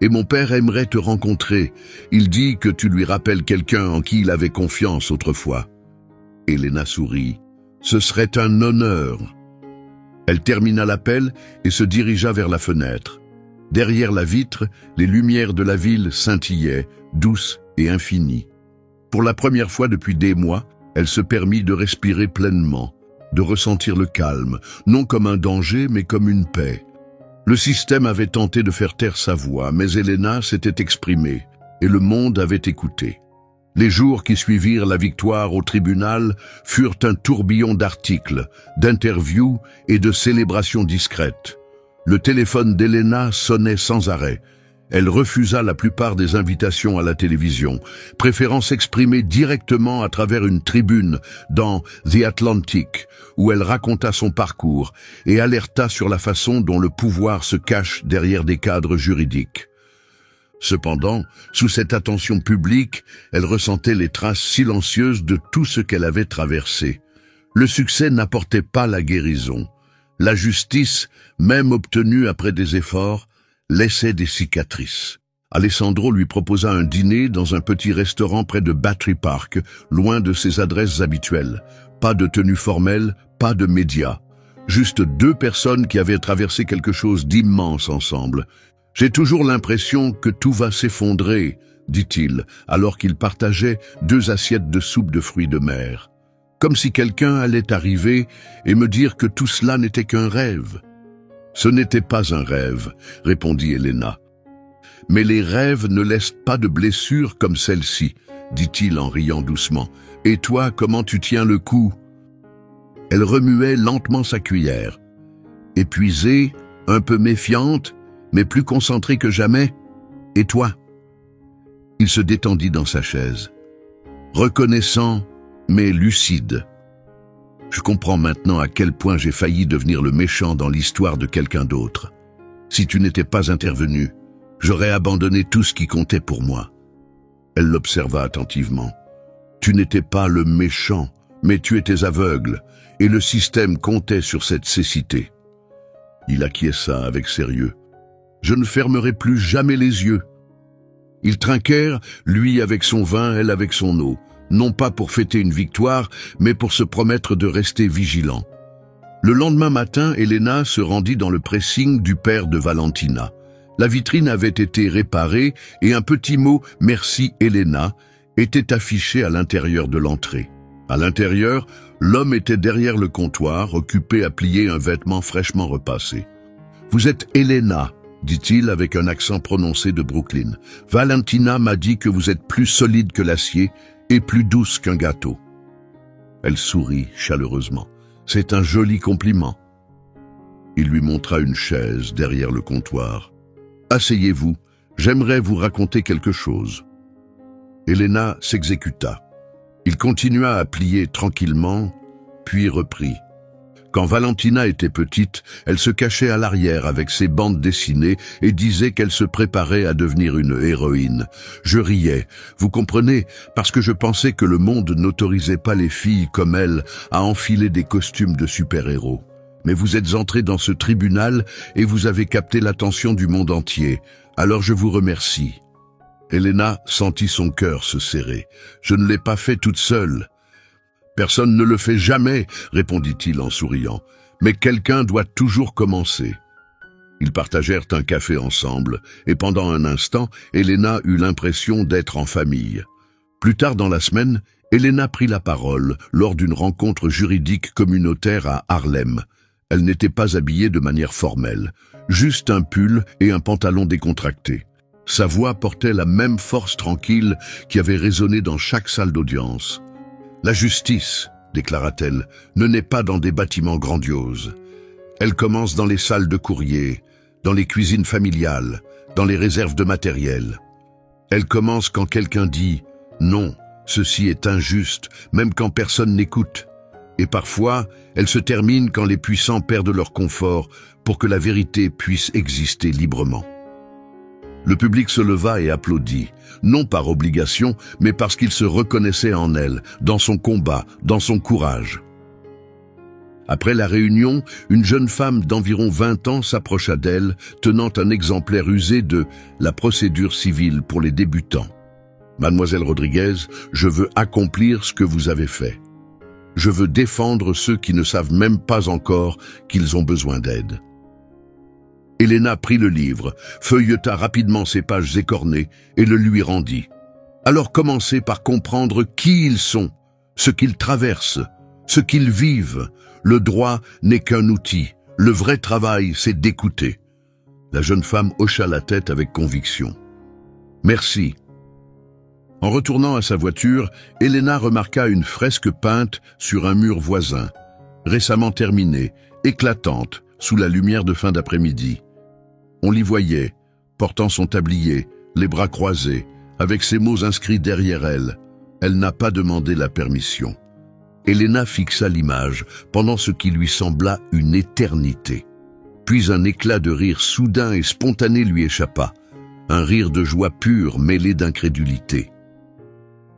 Et mon père aimerait te rencontrer. Il dit que tu lui rappelles quelqu'un en qui il avait confiance autrefois. » Elena sourit. « Ce serait un honneur. » Elle termina l'appel et se dirigea vers la fenêtre. Derrière la vitre, les lumières de la ville scintillaient, douces et infinies. Pour la première fois depuis des mois, elle se permit de respirer pleinement, de ressentir le calme, non comme un danger, mais comme une paix. Le système avait tenté de faire taire sa voix, mais Elena s'était exprimée, et le monde avait écouté. Les jours qui suivirent la victoire au tribunal furent un tourbillon d'articles, d'interviews et de célébrations discrètes. Le téléphone d'Elena sonnait sans arrêt. Elle refusa la plupart des invitations à la télévision, préférant s'exprimer directement à travers une tribune dans The Atlantic, où elle raconta son parcours et alerta sur la façon dont le pouvoir se cache derrière des cadres juridiques. Cependant, sous cette attention publique, elle ressentait les traces silencieuses de tout ce qu'elle avait traversé. Le succès n'apportait pas la guérison. La justice, même obtenue après des efforts, laissait des cicatrices. Alessandro lui proposa un dîner dans un petit restaurant près de Battery Park, loin de ses adresses habituelles. Pas de tenue formelle, pas de médias. Juste deux personnes qui avaient traversé quelque chose d'immense ensemble. « J'ai toujours l'impression que tout va s'effondrer », dit-il, alors qu'il partageait 2 assiettes de soupe de fruits de mer. Comme si quelqu'un allait arriver et me dire que tout cela n'était qu'un rêve. « Ce n'était pas un rêve », répondit Elena. « Mais les rêves ne laissent pas de blessures comme celle-ci, dit-il en riant doucement. « Et toi, comment tu tiens le coup ?» Elle remuait lentement sa cuillère. Épuisée, un peu méfiante, mais plus concentrée que jamais. « Et toi ?» Il se détendit dans sa chaise. Reconnaissant, mais lucide. « Je comprends maintenant à quel point j'ai failli devenir le méchant dans l'histoire de quelqu'un d'autre. Si tu n'étais pas intervenu, j'aurais abandonné tout ce qui comptait pour moi. » Elle l'observa attentivement. « Tu n'étais pas le méchant, mais tu étais aveugle, et le système comptait sur cette cécité. » Il acquiesça avec sérieux. « Je ne fermerai plus jamais les yeux. » Ils trinquèrent, lui avec son vin, elle avec son eau, non pas pour fêter une victoire, mais pour se promettre de rester vigilant. Le lendemain matin, Elena se rendit dans le pressing du père de Valentina. La vitrine avait été réparée et un petit mot « Merci Elena » était affiché à l'intérieur de l'entrée. À l'intérieur, l'homme était derrière le comptoir, occupé à plier un vêtement fraîchement repassé. « Vous êtes Elena », dit-il avec un accent prononcé de Brooklyn. « Valentina m'a dit que vous êtes plus solide que l'acier et plus douce qu'un gâteau. » Elle sourit chaleureusement. « C'est un joli compliment. » Il lui montra une chaise derrière le comptoir. « Asseyez-vous, j'aimerais vous raconter quelque chose. » Elena s'exécuta. Il continua à plier tranquillement, puis reprit. Quand Valentina était petite, elle se cachait à l'arrière avec ses bandes dessinées et disait qu'elle se préparait à devenir une héroïne. Je riais, vous comprenez, parce que je pensais que le monde n'autorisait pas les filles comme elle à enfiler des costumes de super-héros. Mais vous êtes entrée dans ce tribunal et vous avez capté l'attention du monde entier. Alors je vous remercie. Elena sentit son cœur se serrer. Je ne l'ai pas fait toute seule. Personne ne le fait jamais, répondit-il en souriant. Mais quelqu'un doit toujours commencer. Ils partagèrent un café ensemble, et pendant un instant, Elena eut l'impression d'être en famille. Plus tard dans la semaine, Elena prit la parole lors d'une rencontre juridique communautaire à Harlem. Elle n'était pas habillée de manière formelle, juste un pull et un pantalon décontracté. Sa voix portait la même force tranquille qui avait résonné dans chaque salle d'audience. « La justice, déclara-t-elle, ne naît pas dans des bâtiments grandioses. Elle commence dans les salles de courrier, dans les cuisines familiales, dans les réserves de matériel. Elle commence quand quelqu'un dit « Non, ceci est injuste », même quand personne n'écoute. Et parfois, elle se termine quand les puissants perdent leur confort pour que la vérité puisse exister librement. Le public se leva et applaudit, non par obligation, mais parce qu'il se reconnaissait en elle, dans son combat, dans son courage. Après la réunion, une jeune femme d'environ 20 ans s'approcha d'elle, tenant un exemplaire usé de « La procédure civile pour les débutants ». « Mademoiselle Rodriguez, je veux accomplir ce que vous avez fait. Je veux défendre ceux qui ne savent même pas encore qu'ils ont besoin d'aide. » Elena prit le livre, feuilleta rapidement ses pages écornées et le lui rendit. Alors commencez par comprendre qui ils sont, ce qu'ils traversent, ce qu'ils vivent. Le droit n'est qu'un outil. Le vrai travail, c'est d'écouter. La jeune femme hocha la tête avec conviction. Merci. En retournant à sa voiture, Elena remarqua une fresque peinte sur un mur voisin, récemment terminée, éclatante, sous la lumière de fin d'après-midi. On l'y voyait, portant son tablier, les bras croisés, avec ces mots inscrits derrière elle. Elle n'a pas demandé la permission. Elena fixa l'image pendant ce qui lui sembla une éternité. Puis un éclat de rire soudain et spontané lui échappa, un rire de joie pure mêlé d'incrédulité.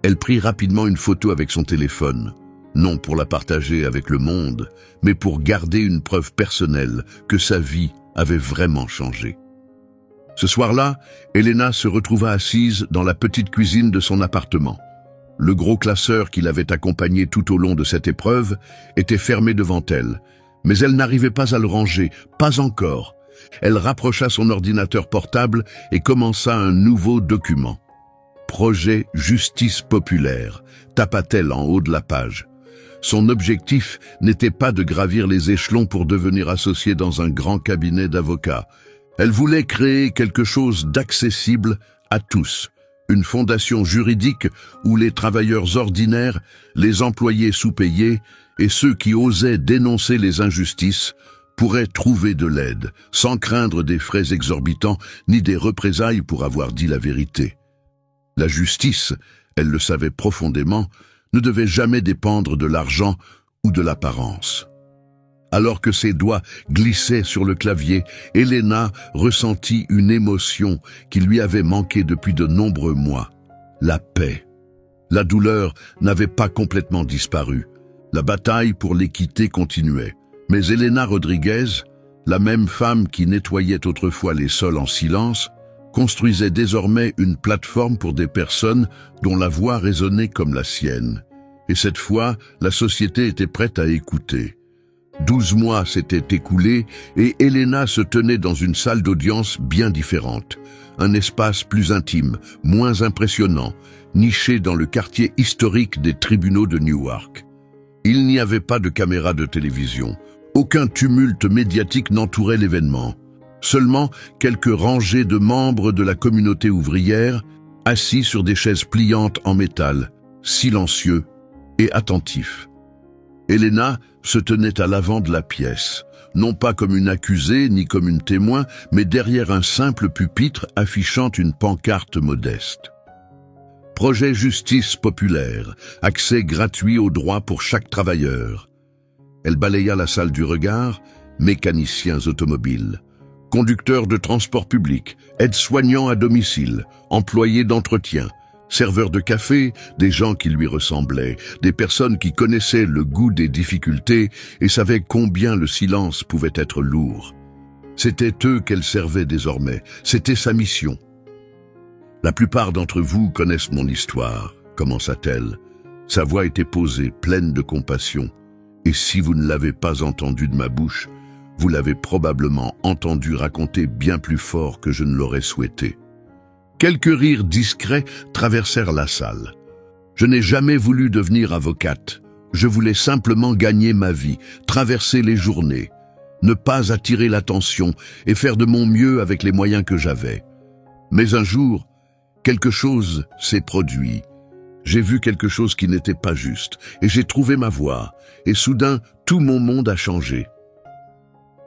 Elle prit rapidement une photo avec son téléphone, non pour la partager avec le monde, mais pour garder une preuve personnelle que sa vie avait vraiment changé. Ce soir-là, Elena se retrouva assise dans la petite cuisine de son appartement. Le gros classeur qui l'avait accompagnée tout au long de cette épreuve était fermé devant elle, mais elle n'arrivait pas à le ranger, pas encore. Elle rapprocha son ordinateur portable et commença un nouveau document. Projet Justice Populaire, tapa-t-elle en haut de la page. Son objectif n'était pas de gravir les échelons pour devenir associée dans un grand cabinet d'avocats. Elle voulait créer quelque chose d'accessible à tous. Une fondation juridique où les travailleurs ordinaires, les employés sous-payés et ceux qui osaient dénoncer les injustices pourraient trouver de l'aide, sans craindre des frais exorbitants ni des représailles pour avoir dit la vérité. La justice, elle le savait profondément, ne devait jamais dépendre de l'argent ou de l'apparence. Alors que ses doigts glissaient sur le clavier, Elena ressentit une émotion qui lui avait manqué depuis de nombreux mois. La paix. La douleur n'avait pas complètement disparu. La bataille pour l'équité continuait. Mais Elena Rodriguez, la même femme qui nettoyait autrefois les sols en silence, construisait désormais une plateforme pour des personnes dont la voix résonnait comme la sienne. Et cette fois, la société était prête à écouter. 12 mois s'étaient écoulés et Elena se tenait dans une salle d'audience bien différente. Un espace plus intime, moins impressionnant, niché dans le quartier historique des tribunaux de Newark. Il n'y avait pas de caméra de télévision. Aucun tumulte médiatique n'entourait l'événement. Seulement quelques rangées de membres de la communauté ouvrière, assis sur des chaises pliantes en métal, silencieux et attentifs. Elena se tenait à l'avant de la pièce, non pas comme une accusée ni comme une témoin, mais derrière un simple pupitre affichant une pancarte modeste. Projet Justice Populaire, accès gratuit aux droits pour chaque travailleur. Elle balaya la salle du regard, mécaniciens automobiles, conducteurs de transport public, aides-soignants à domicile, employés d'entretien, serveurs de café, des gens qui lui ressemblaient, des personnes qui connaissaient le goût des difficultés et savaient combien le silence pouvait être lourd. C'était eux qu'elle servait désormais, c'était sa mission. La plupart d'entre vous connaissent mon histoire, commença-t-elle. Sa voix était posée, pleine de compassion. Et si vous ne l'avez pas entendue de ma bouche, vous l'avez probablement entendu raconter bien plus fort que je ne l'aurais souhaité. Quelques rires discrets traversèrent la salle. Je n'ai jamais voulu devenir avocate. Je voulais simplement gagner ma vie, traverser les journées, ne pas attirer l'attention et faire de mon mieux avec les moyens que j'avais. Mais un jour, quelque chose s'est produit. J'ai vu quelque chose qui n'était pas juste et j'ai trouvé ma voie. Et soudain, tout mon monde a changé.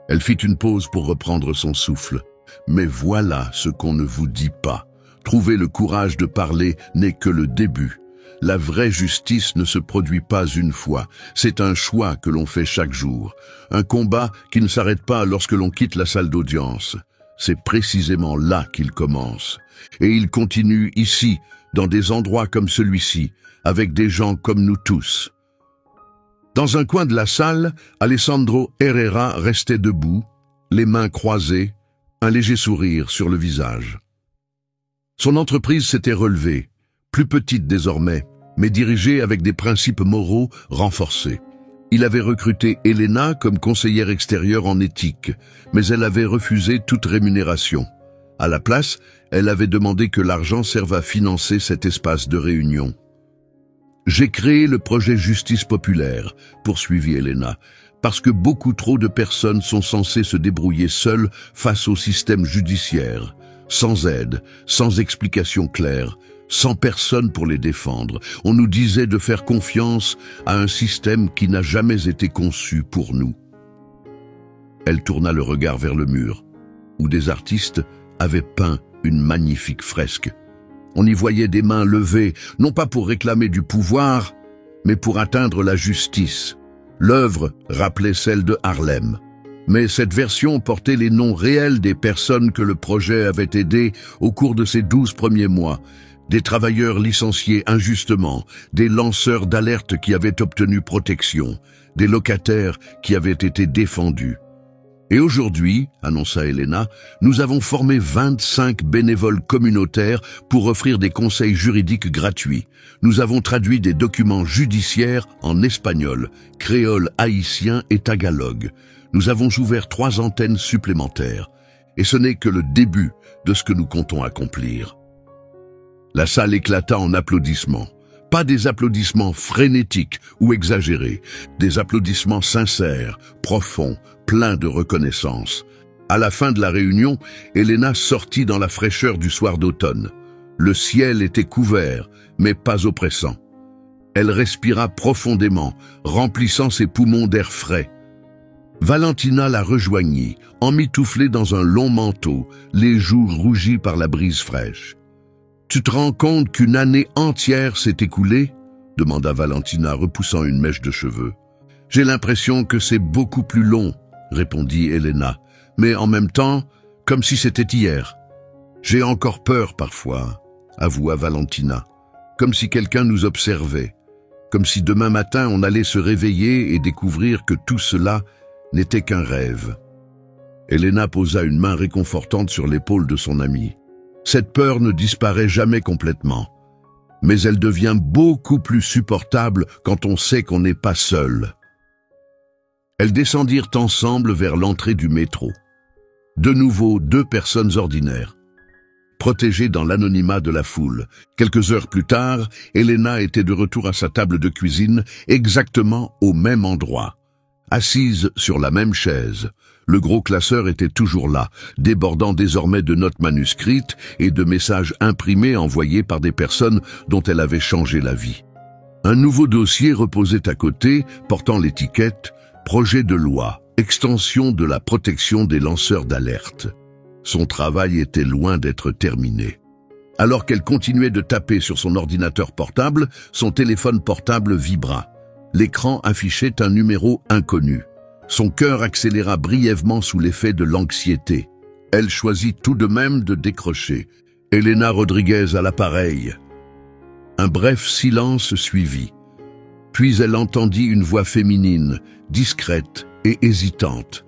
Elle fit une pause pour reprendre son souffle. Mais voilà ce qu'on ne vous dit pas. Trouver le courage de parler n'est que le début. La vraie justice ne se produit pas une fois, c'est un choix que l'on fait chaque jour. Un combat qui ne s'arrête pas lorsque l'on quitte la salle d'audience. C'est précisément là qu'il commence. Et il continue ici, dans des endroits comme celui-ci, avec des gens comme nous tous. Dans un coin de la salle, Alessandro Herrera restait debout, les mains croisées, un léger sourire sur le visage. Son entreprise s'était relevée, plus petite désormais, mais dirigée avec des principes moraux renforcés. Il avait recruté Elena comme conseillère extérieure en éthique, mais elle avait refusé toute rémunération. À la place, elle avait demandé que l'argent serve à financer cet espace de réunion. « J'ai créé le projet Justice Populaire », poursuivit Elena, parce que beaucoup trop de personnes sont censées se débrouiller seules face au système judiciaire, sans aide, sans explication claire, sans personne pour les défendre. On nous disait de faire confiance à un système qui n'a jamais été conçu pour nous. Elle tourna le regard vers le mur, où des artistes avaient peint une magnifique fresque. On y voyait des mains levées, non pas pour réclamer du pouvoir, mais pour atteindre la justice. L'œuvre rappelait celle de Harlem. Mais cette version portait les noms réels des personnes que le projet avait aidées au cours de ces 12 premiers mois. Des travailleurs licenciés injustement, des lanceurs d'alerte qui avaient obtenu protection, des locataires qui avaient été défendus. Et aujourd'hui, annonça Elena, nous avons formé 25 bénévoles communautaires pour offrir des conseils juridiques gratuits. Nous avons traduit des documents judiciaires en espagnol, créole, haïtien et tagalog. Nous avons ouvert 3 antennes supplémentaires. Et ce n'est que le début de ce que nous comptons accomplir. La salle éclata en applaudissements. Pas des applaudissements frénétiques ou exagérés, des applaudissements sincères, profonds, pleins de reconnaissance. À la fin de la réunion, Elena sortit dans la fraîcheur du soir d'automne. Le ciel était couvert, mais pas oppressant. Elle respira profondément, remplissant ses poumons d'air frais. Valentina la rejoignit, emmitouflée dans un long manteau, les joues rougies par la brise fraîche. « Tu te rends compte qu'une année entière s'est écoulée ?» demanda Valentina, repoussant une mèche de cheveux. « J'ai l'impression que c'est beaucoup plus long, » répondit Elena, « mais en même temps, comme si c'était hier. J'ai encore peur parfois, » avoua Valentina, comme si quelqu'un nous observait, comme si demain matin on allait se réveiller et découvrir que tout cela n'était qu'un rêve. Elena posa une main réconfortante sur l'épaule de son amie. Cette peur ne disparaît jamais complètement, mais elle devient beaucoup plus supportable quand on sait qu'on n'est pas seul. Elles descendirent ensemble vers l'entrée du métro. De nouveau 2 personnes ordinaires, protégées dans l'anonymat de la foule. Quelques heures plus tard, Elena était de retour à sa table de cuisine, exactement au même endroit. Assise sur la même chaise, le gros classeur était toujours là, débordant désormais de notes manuscrites et de messages imprimés envoyés par des personnes dont elle avait changé la vie. Un nouveau dossier reposait à côté, portant l'étiquette « Projet de loi, extension de la protection des lanceurs d'alerte ». Son travail était loin d'être terminé. Alors qu'elle continuait de taper sur son ordinateur portable, son téléphone portable vibra. L'écran affichait un numéro inconnu. Son cœur accéléra brièvement sous l'effet de l'anxiété. Elle choisit tout de même de décrocher. Elena Rodriguez à l'appareil. Un bref silence suivit. Puis elle entendit une voix féminine, discrète et hésitante,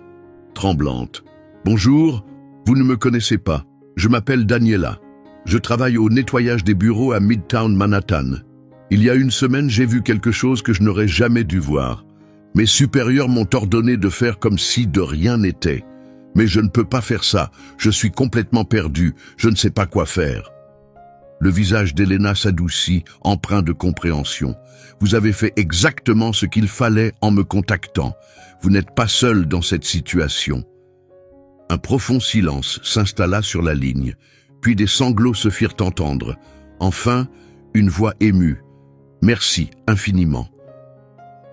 tremblante. « Bonjour, vous ne me connaissez pas. Je m'appelle Daniela. Je travaille au nettoyage des bureaux à Midtown Manhattan. Il y a une semaine, j'ai vu quelque chose que je n'aurais jamais dû voir. Mes supérieurs m'ont ordonné de faire comme si de rien n'était. Mais je ne peux pas faire ça. Je suis complètement perdu. Je ne sais pas quoi faire. » Le visage d'Elena s'adoucit, empreint de compréhension. « Vous avez fait exactement ce qu'il fallait en me contactant. Vous n'êtes pas seul dans cette situation. » Un profond silence s'installa sur la ligne, puis des sanglots se firent entendre. Enfin, une voix émue. « Merci infiniment. »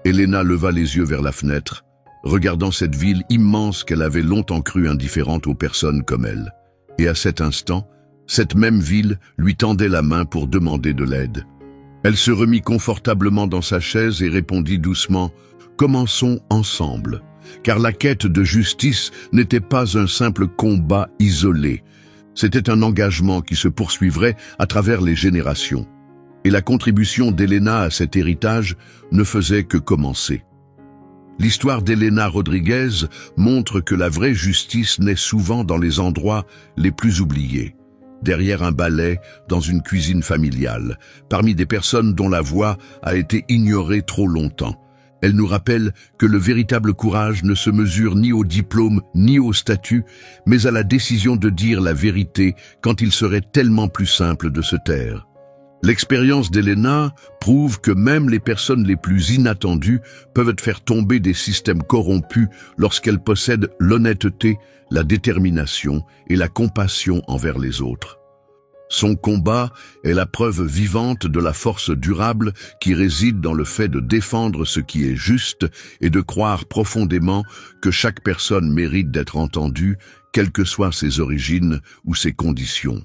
Elena leva les yeux vers la fenêtre, regardant cette ville immense qu'elle avait longtemps cru indifférente aux personnes comme elle. Et à cet instant, Cette même ville lui tendait la main pour demander de l'aide. Elle se remit confortablement dans sa chaise et répondit doucement « Commençons ensemble ». Car la quête de justice n'était pas un simple combat isolé. C'était un engagement qui se poursuivrait à travers les générations. Et la contribution d'Elena à cet héritage ne faisait que commencer. L'histoire d'Elena Rodriguez montre que la vraie justice naît souvent dans les endroits les plus oubliés. Derrière un balai, dans une cuisine familiale, parmi des personnes dont la voix a été ignorée trop longtemps. Elle nous rappelle que le véritable courage ne se mesure ni au diplôme ni au statut, mais à la décision de dire la vérité quand il serait tellement plus simple de se taire. L'expérience d'Elena prouve que même les personnes les plus inattendues peuvent faire tomber des systèmes corrompus lorsqu'elles possèdent l'honnêteté, la détermination et la compassion envers les autres. Son combat est la preuve vivante de la force durable qui réside dans le fait de défendre ce qui est juste et de croire profondément que chaque personne mérite d'être entendue, quelles que soient ses origines ou ses conditions.